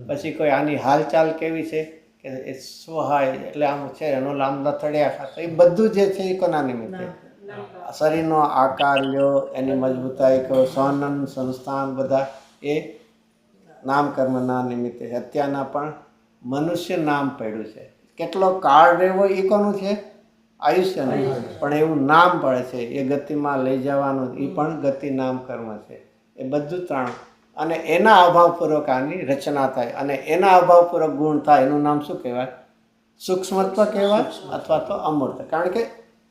[SPEAKER 2] પછી કોઈ આની હાલચાલ કેવી છે કે એ સ્વહાય એટલે આમ છે એનો લાંબ લથડિયા ખાતો, એ બધું જે છે એ કોના નિમિત્તે? શરીરનો આકાર લ્યો, એની મજબૂતાઈ કહો, સહનન સંસ્થાન બધા એ નામકર્મના નિમિત્તે. અત્યારના પણ મનુષ્ય નામ પડ્યું છે. કેટલો કાળ રહેવો એ કોનું છે? આયુષ્ય નહીં, પણ એવું નામ પડે છે એ ગતિમાં લઈ જવાનું, એ પણ ગતિ નામ કર્મ છે. એ બધું 3 અને એના અભાવપૂર્વક આની રચના થાય અને એના અભાવપૂર્વક ગુણ થાય. એનું નામ શું કહેવાય? સૂક્ષ્મત્વ કહેવાય અથવા તો અમૂર્ત. કારણ કે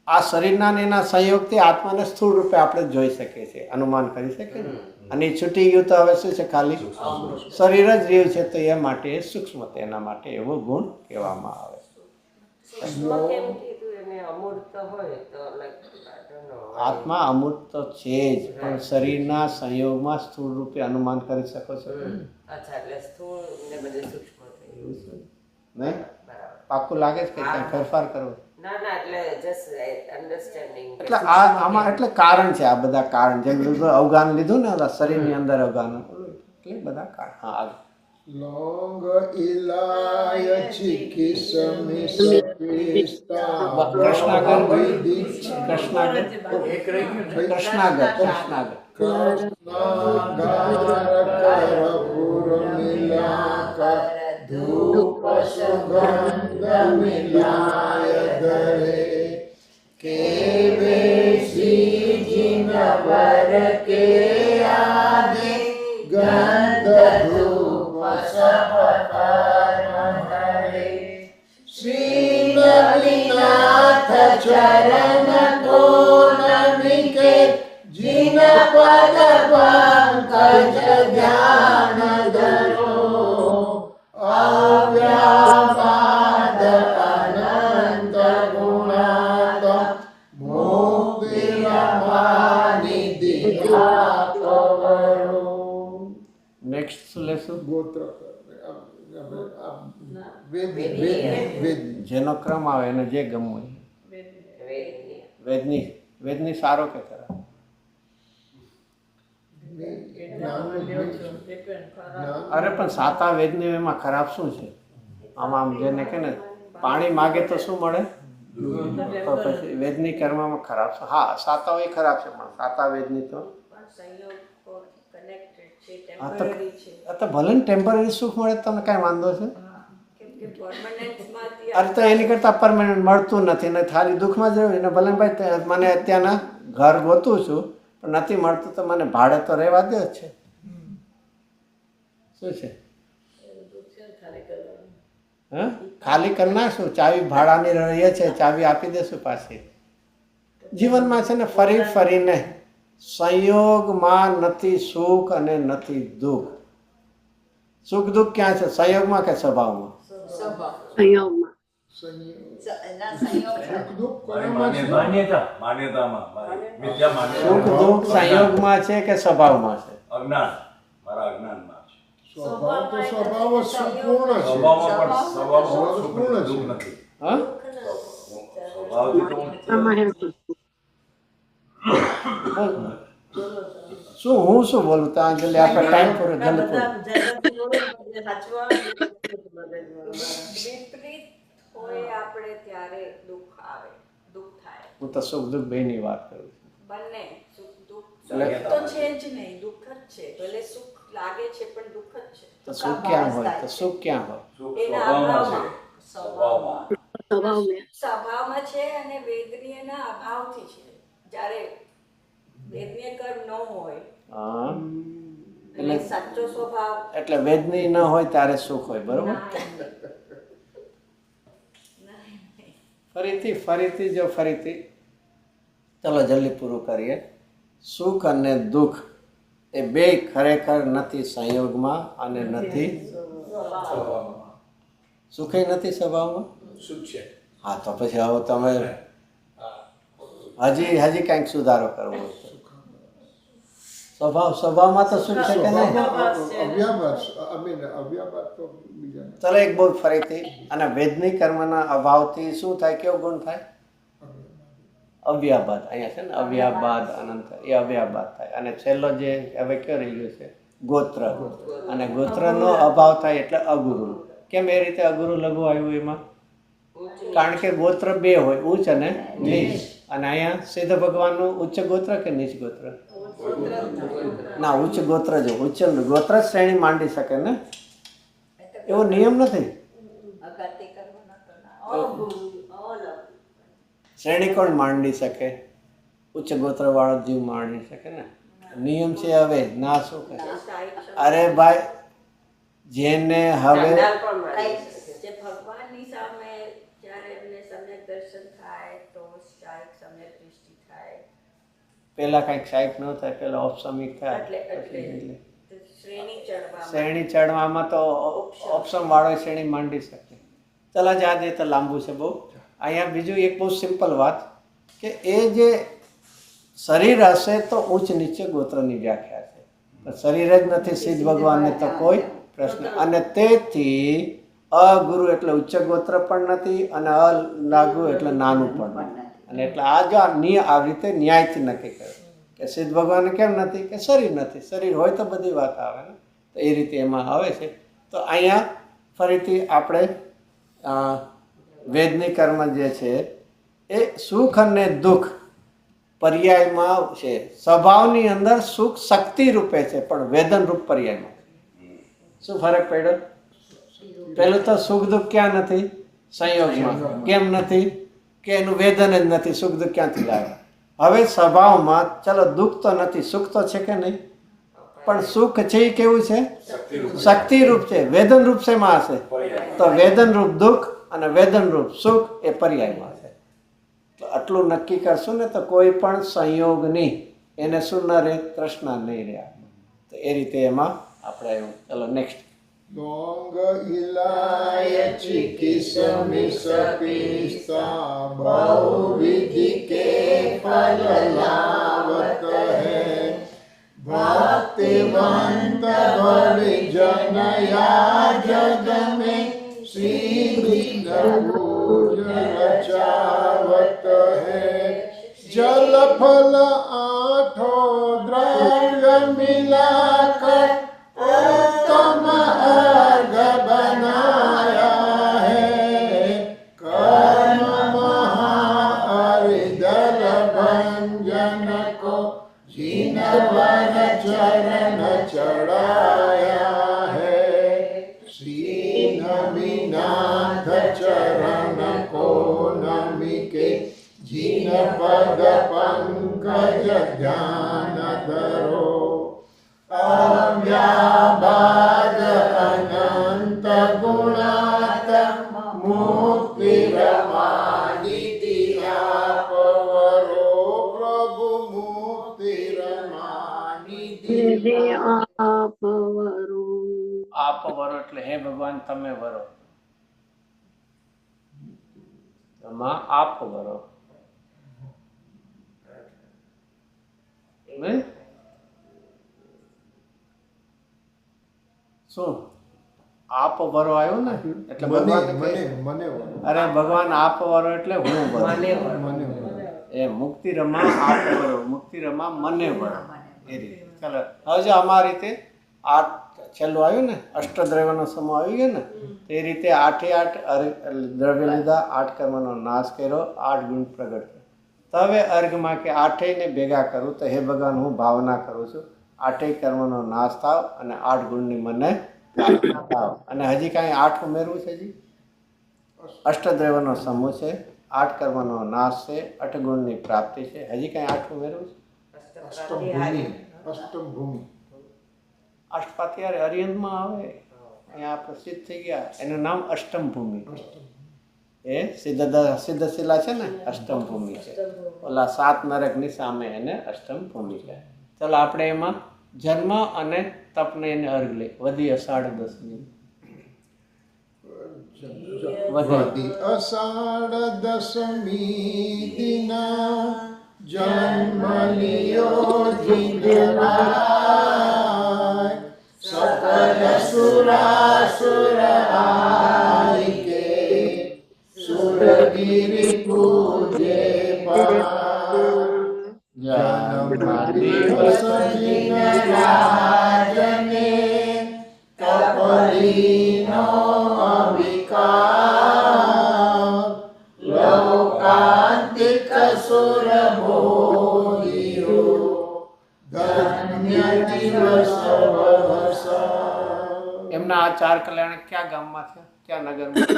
[SPEAKER 2] આ શરીરના ને એના સંયોગથી આત્માને સ્થૂળ રૂપે આપણે જોઈ શકીએ છીએ, અનુમાન કરી શકીએ. અને એ છૂટી ગયું તો હવે શું છે? ખાલી શરીર જ રહ્યું છે. તો એ માટે સૂક્ષ્મતા, એના માટે એવો ગુણ કહેવામાં આવે. આત્મા અમૂર્ત તો છે જ, પણ શરીરના સંયોગમાં સ્થૂળ રૂપે અનુમાન કરી શકો છો. નહીં પાક્કું લાગે છે કે ત્યાં ફેરફાર કરવો? એટલે આમાં એટલે કારણ છે. આ બધા કારણ જેમ અવગાન લીધું ને શરીરની અંદર અવગાન, એટલે બધા કારણ. હા આગળ.
[SPEAKER 1] લોંગ ઇલાય ચિકિત્સમિ સપિસ્તા
[SPEAKER 2] કૃષ્ણાગર
[SPEAKER 1] કરપુર મિલાકર ધૂપ સુગંધ મિલાય ધરે કેવે શ્રીજી નવર કે આગે ગંધ ધૂપ સબ કર્મ ધરે શ્રી નવીનાથ ચરણ કો નમિકે જીન પદ પંકજ ધ્યાન ધરો અવ્યાપાદ અનંત ગુણાત મુક્તિર્વાણી દિગાપવરો.
[SPEAKER 2] નેક્સ્ટ શું લેશું?
[SPEAKER 1] ગોત્ર
[SPEAKER 2] જેનો ક્રમ આવે એને જે ગમવું. વેદની સારો કે ખરાબ? અરે પણ સાતા વેદની એમાં ખરાબ શું છે? આમ જેને કે ને પાણી માગે તો શું મળે? તો પછી વેદની કર્મમાં ખરાબ છે? હા સાતાઓ એ ખરાબ છે, પણ સાતા વેદની તો તો ભલે ને ટેમ્પરરી સુખ મળે તમને કાંઈ વાંધો છે? અરે તો એની કરતાં પરમાનન્ટ મળતું નથી ને ખાલી દુઃખમાં જ રહ્યું ને. ભલે ભાઈ મને અત્યારના ઘર ગોતું છું પણ નથી મળતું તો મને ભાડે તો રહેવા દે જ છે. શું છે? હા ખાલી કરી નાખશું. ચાવી ભાડાની રહીએ છે, ચાવી આપી દેશું પાછી. જીવનમાં છે ને ફરી ફરીને સંયોગમાં નથી સુખ અને નથી દુઃખ. સુખ દુઃખ ક્યાં છે? સંયોગમાં કે સ્વભાવમાં?
[SPEAKER 6] સંયોગમાં.
[SPEAKER 4] માન્યતામાં મિથ્યા માન્યતા.
[SPEAKER 2] સુખ દુઃખ સંયોગમાં છે કે સ્વભાવમાં છે?
[SPEAKER 4] અજ્ઞાન, મારા અજ્ઞાનમાં છે.
[SPEAKER 1] સ્વભાવ તો સ્વભાવ જ સંપૂર્ણ છે.
[SPEAKER 4] સ્વભાવમાં સુખ દુઃખ નથી.
[SPEAKER 2] હા,
[SPEAKER 4] સ્વભાવથી તો હું
[SPEAKER 6] આમાં હેતુ.
[SPEAKER 2] શું બોલું તો જલ્દી આપણે ટાઈમ પૂરો જલ્દી પૂરો.
[SPEAKER 8] વિપરીત હોય આપણે ત્યારે દુઃખ આવે, દુઃખ થાય.
[SPEAKER 2] હું તો સુખ દુઃખ બેની વાત કરું છું.
[SPEAKER 8] બંને સુખ દુઃખ
[SPEAKER 2] એટલે-
[SPEAKER 8] સુખ તો છે જ નહીં, દુઃખ જ છે. ભલે સુખ લાગે છે પણ દુઃખ જ છે.
[SPEAKER 2] તો સુખ ક્યાં હોય? તો સુખ ક્યાં હોય?
[SPEAKER 4] સુખ
[SPEAKER 8] એના
[SPEAKER 4] સ્વભાવમાં છે.
[SPEAKER 8] સ્વભાવમાં.
[SPEAKER 4] સ્વભાવમાં.
[SPEAKER 8] સ્વભાવમાં છે અને વેદનીયના અભાવથી છે. જ્યારે વેદનીય કર્મ ન હોય
[SPEAKER 2] હા,
[SPEAKER 8] એટલે સાચો સ્વભાવ
[SPEAKER 2] એટલે વેદની ન હોય ત્યારે સુખ હોય, બરોબર? ફરીથી ચલો જલ્દી પૂરું કરીએ. સુખ અને દુઃખ એ બે ખરેખર નથી સંયોગમાં અને નથી સુખે નથી સ્વભાવમાં.
[SPEAKER 1] સુખ છે.
[SPEAKER 2] હા, તો પછી હવે તમે હજી કંઈક સુધારો કરવો છે. સ્વભાવમાં તો સુખ છે કે નહીં?
[SPEAKER 1] અવ્યાભાસ તો બીજા
[SPEAKER 2] ચલો એક બહુ ફરીથી. અને વેદની કર્મના અભાવથી શું થાય? કેવો ગુણ થાય? અવ્યાબાદ. અહીંયા છે ને અવ્યાબાદ અનંત, એ અવ્યાબાદ થાય. અને છેલ્લો જે હવે કયો રહી ગયો છે? ગોત્ર. અને ગોત્રનો અભાવ થાય એટલે અગુરુ. કેમ એ રીતે અગુરુ લઘુ આવ્યું એમાં? કારણ કે ગોત્ર બે હોય, ઉચ્ચ અને નીચ. અને અહીંયા સિદ્ધ ભગવાનનું ઉચ્ચ ગોત્ર કે નીચ ગોત્ર? ના, ઉચ્ચ ગોત્ર જ. ઉચ્ચ ગોત્ર જ શ્રેણી માંડી શકે ને, એવો નિયમ નથી.
[SPEAKER 8] અગત્ય કર્મ નતો.
[SPEAKER 2] શ્રેણી કોણ માંડી શકે? ઉચ્ચ ગોત્ર વાળો જીવ માંડી શકે ને. નિયમ છે હવે ના શું કરે? અરે ભાઈ, જેને હવે
[SPEAKER 3] ચાંડાલ પણ માની શકે.
[SPEAKER 8] જે ભગવાનની સામે જ્યારે એમને સમ્યક દર્શન થાય તો શાયદ સમ્યક દૃષ્ટિ થાય.
[SPEAKER 2] પેલા કઈક સાહેબ ન થાય, પેલા ઓપસમિક થાય.
[SPEAKER 8] એટલે શ્રેણી ચડવા
[SPEAKER 2] શ્રેણી ચડવામાં તો ઓપ્શન વાળો શ્રેણી માંડી શકે. ચલા જા દે તો લાંબુ છે બહુ. અહીંયા બીજું એક બહુ સિમ્પલ વાત કે એ જે શરીર હશે તો ઉચ્ચ નીચે ગોત્રની વ્યાખ્યા છે. તો શરીર જ નથી સિદ્ધ ભગવાનને તો કોઈ પ્રશ્ન. અને તેથી અગુરુ એટલે ઉચ્ચ ગોત્ર પણ નથી અને અલાગુ એટલે નાનું પણ નથી. અને એટલે આ જો આ રીતે ન્યાયથી નક્કી કર્યું કે સિદ્ધ ભગવાન કેમ નથી? કે શરીર નથી. શરીર હોય તો બધી વાત આવે ને. તો એ રીતે એમાં આવે છે. તો અહીંયા ફરીથી આપણે વેદની કર્મ જે છે એ સુખ અને દુઃખ પર્યાયમાં છે. સ્વભાવની અંદર સુખ શક્તિ રૂપે છે પણ વેદન રૂપ પર્યાયમાં. શું ફરક પડ્યો? પેલું તો સુખ દુઃખ ક્યાં નથી? સંયોગમાં. કેમ નથી? કે એનું વેદન જ નથી. સુખ દુઃખ ક્યાંથી આવે? હવે સ્વભાવમાં ચલો દુઃખ તો નથી, સુખ તો છે કે નહીં? પણ સુખ છે એ કેવું છે? શક્તિ રૂપ છે. વેદન રૂપ શેમાં હશે? તો વેદન રૂપ દુઃખ અને વેદન રૂપ સુખ એ પર્યાયમાં છે. તો આટલું નક્કી કરશું ને તો કોઈ પણ સંયોગની એને શું ન રહે? તૃષ્ણા નહીં રહે. તો એ રીતે એમાં આપણે આવ્યું. ચલો નેક્સ્ટ.
[SPEAKER 1] Dong ilayati kisamisapista बहुविधि के फल लावत है भक्तिवंत भवि जनया जग में श्री रचावत है जल फल आठों द्रव्य मिलाकर उत्तम अर्घ बनाया है कर्म महारिदल भंजन को जिनवर चरण चढ़ाया है श्री नवीनाथ चरण को नमि के जिन पद पंकज ध्यान धरो अव्याबाद अनंत गुणात मुक्तिरमादिति आपवरो प्रभु मुक्तिरमादिति
[SPEAKER 2] તમે વરો, માં આપ વરો. નહીં? શું આપ વરો આવ્યો ને એટલે ભગવાન
[SPEAKER 1] મને
[SPEAKER 2] કહે,
[SPEAKER 1] મને
[SPEAKER 2] અરે ભગવાન આપ વરો એટલે હું વરો.
[SPEAKER 1] મને
[SPEAKER 2] એ મુક્તિ રમા આપ વરો, મુક્તિ રમા મને વરો, એ રીતે. ચાલો હવે જો અમારી રીતે આઠ છેલ્લું આવ્યું ને, અષ્ટદ્રવ્યનો સમૂહ આવી ગયો ને, તે રીતે 8 એ 8 દ્રવ્ય લીધા, 8 કર્મનો નાશ કર્યો, 8 ગુણ પ્રગટ કર્યો. તો હવે અર્ઘમાં કે 8 ને ભેગા કરું તો હે ભગવાન હું ભાવના કરું છું 8 કર્મનો નાશ થાવ અને 8 ગુણની મને પ્રાપ્તિ થાવ. અને હજી કાંઈ 8 ઉમેરવું છે? હજી અષ્ટદ્રવ્યનો સમૂહ છે, 8 કર્મનો નાશ છે, 8 ગુણની પ્રાપ્તિ છે. હજી કાંઈ 8 ઉમેરવું છે?
[SPEAKER 1] અષ્ટમ ભૂમિ
[SPEAKER 2] અષ્ટપાત્યાર અરિયંતમાં આવે, અહીંયા પ્રસિદ્ધ થઈ ગયા. એનું નામ અષ્ટમ ભૂમિ. એ સિદ્ધશિલા છે ને, અષ્ટમ ભૂમિ છે. ઓલા 7 નરકની સામે એને અષ્ટમ ભૂમિ કહે. ચાલો આપણે એમાં જન્મ અને તપને એને અર્ઘ લઈ. વધી અષાઢ દસમી,
[SPEAKER 1] વધી અષાઢ દશમી દિના જન્મ લિયો જીવનાય સકલ સુરાસુર આયકે સુરગિરી પૂજે જન્મ દિવસ જીન રાજને કપરીનો અવિકાર લોકાંતિક સુર બોધિયો ધન્ય દિવસ
[SPEAKER 2] એમના આ 4 કલ્યાણ ક્યાં ગામમાં છે, ક્યાં નગરમાં?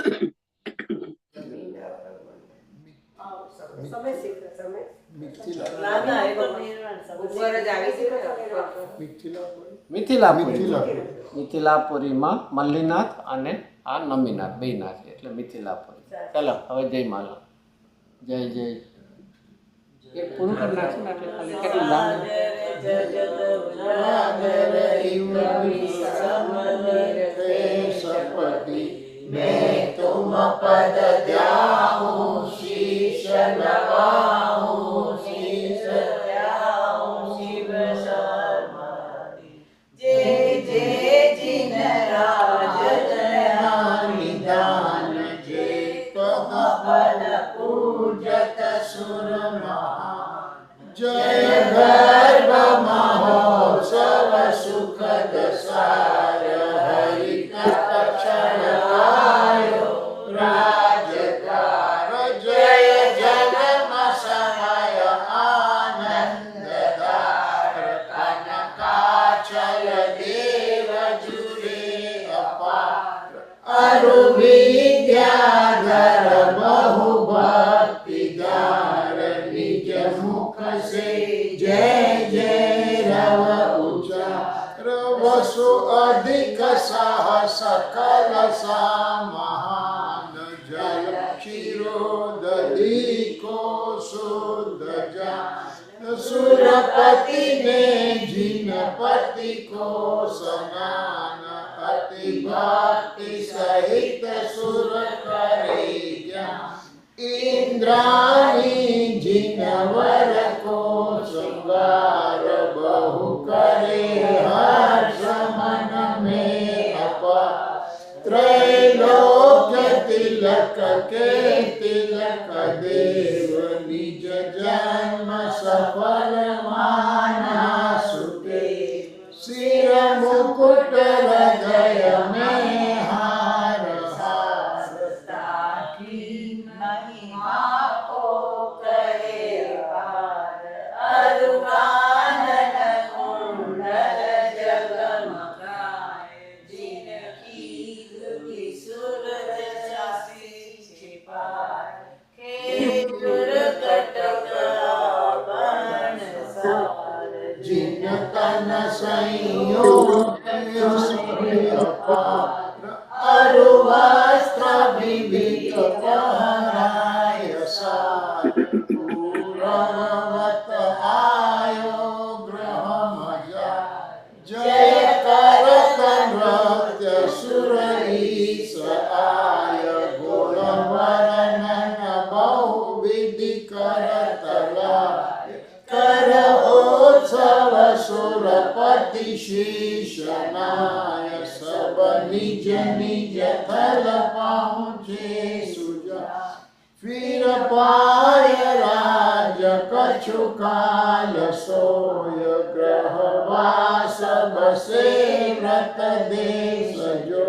[SPEAKER 2] મિથિલાપુરીમાં મલ્લીનાથ અને આ નમીનાથ બે નાથ છે એટલે મિથિલાપુરી. ચાલો હવે જય માલા, જય જય. એ પૂરું કરી નાખશું ને એટલે ખાલી કેટલું લાંબુ
[SPEAKER 1] સપતિ मैं तुम पद द्याऊं शीश नवाऊं शीश द्याऊं शिव समाधि जय जय जिन राज दया निदान जय पद पद पूजत सुर महान जय गर्भ महोत्सव सुखद सार हरि क्षण आयो राजकार जय जन्म समय आनंददार कनकाचल देव जुरे अपार अरु विद्याधर बहु भक्तिदार निज मुख से जय जय रव उचार वसु अधिक साह सकल सा महान जल क्षीरोदधि को शुद्ध जान सुरपति ने जिनपति को स्नान अति भक्ति सहित सुर करे ज्ञान इंद्राणी जिनवर को श्रृंगार बहु करे हर्ष मन में अपार त्रैलोक्य तिलक के तिलक देव निज जन्म सफल माना सुते सिर मुकुट हृदय में हार हार ताकि महिमा को करे पार अरुगानन कुंडल जगमगाए जिनकी दुखी सूरज शासी छिपाए खेतुर कटक आवरण
[SPEAKER 2] પાય રાજ કછુ કાલ સોય ગ્રહવાસ બસે વ્રત દેશ જો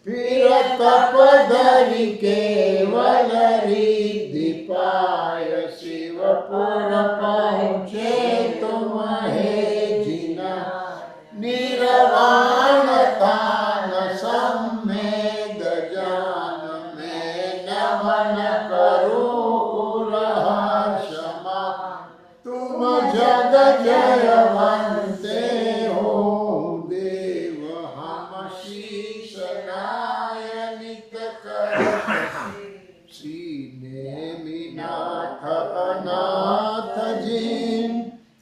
[SPEAKER 2] ફિરત પધરી કેવલ રિદ્ધિ પાય શિવપુર પહોંચે તુમ હે જીના નિર્વાણ તાન સંમેદ જાન મેં નમન કરું હર્ષમાં તુમ જગ જયવંતે હો દેવ હમ શીશ નાયનિત કર सीने मीनाथ अनाथ जिन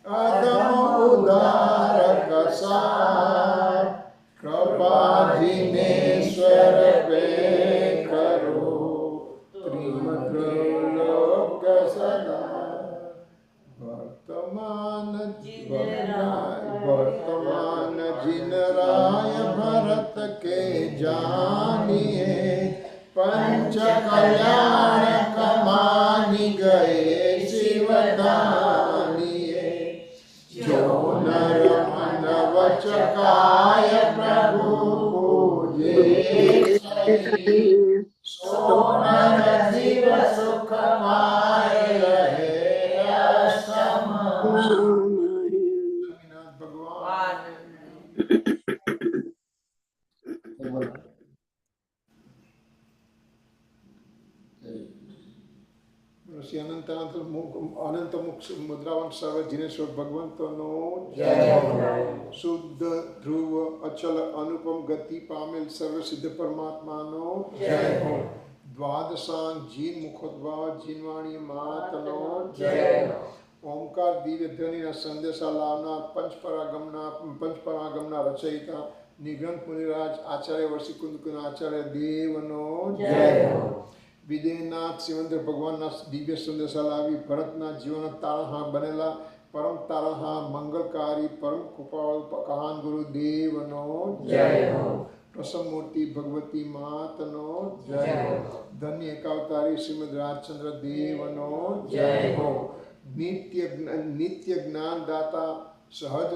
[SPEAKER 2] अदम उदार कसार कृपा जिनेश्वर पे करो त्रिलोक सदा वर्तमान जिन राय भरत के जानिए पंच कल्याण कमानी गए शिवदानिए जो नर मन वचकाय प्रभु पूजे सो नर जीव सुख माय रहे असम भगवान શ્રી અનંત મુખ મુદ્રાવંત સર્વ જીનેશ્વર ભગવંતનો જય શુદ્ધ ધ્રુવ અચલ અનુપમ ગતિ પામેલ સર્વ સિદ્ધ પરમાત્માનો જય દ્વાદશાંગ જીન મુખોદ્ભવ જીનવાણી માતનો જય ઓમકાર દિવ્ય ધ્વનિના સંદેશા લાવનાર પંચપરાગમના રચયિતા નિગ્રંથ મુનિરાજ આચાર્ય વર્ષી કુંદકુના આચાર્ય દેવનો જય વિદેહનાથ શિવેન્દ્ર ભગવાનના દિવ્ય સંદેશા લાવી ભરતના જીવન તારણહાર બનેલા પરમ તારણહાર મંગલકારી પરમ કૃપાળુ કહાન ગુરુ દેવનો જય પ્રસમમૂર્તિ ભગવતી માતનો જય ધન્ય એકાવતારી શ્રીમદ રાજચંદ્ર દેવનો જય નિત્ય જ્ઞાનદાતા સહજ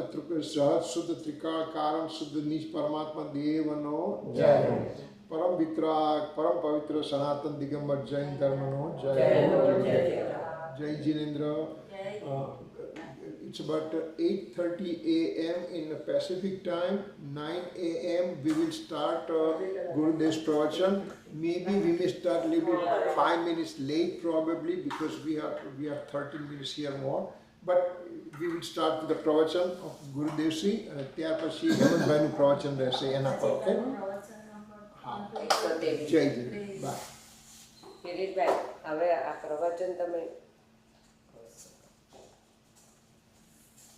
[SPEAKER 2] શુદ્ધ ત્રિકાળ કારણ શુદ્ધ નિજ પરમાત્મા દેવનો જય परम वितराग परम पवित्र सनातन दिगंबर जैन धर्म नो जय जय Jinendra it's about 8:30 a.m. in the Pacific time. 9 a.m. we will start Gurudev's pravachan. Maybe we may start a little 5 minutes late probably because we are 13 minutes here more. But we will start with the pravachan of Gurudev Sri and ત્યાર પછી હેમંતભાઈનું પ્રવચન રહેશે એના પર. Okay? જય જય by.
[SPEAKER 3] Kiritbhai, હવે આ પ્રવચન તમે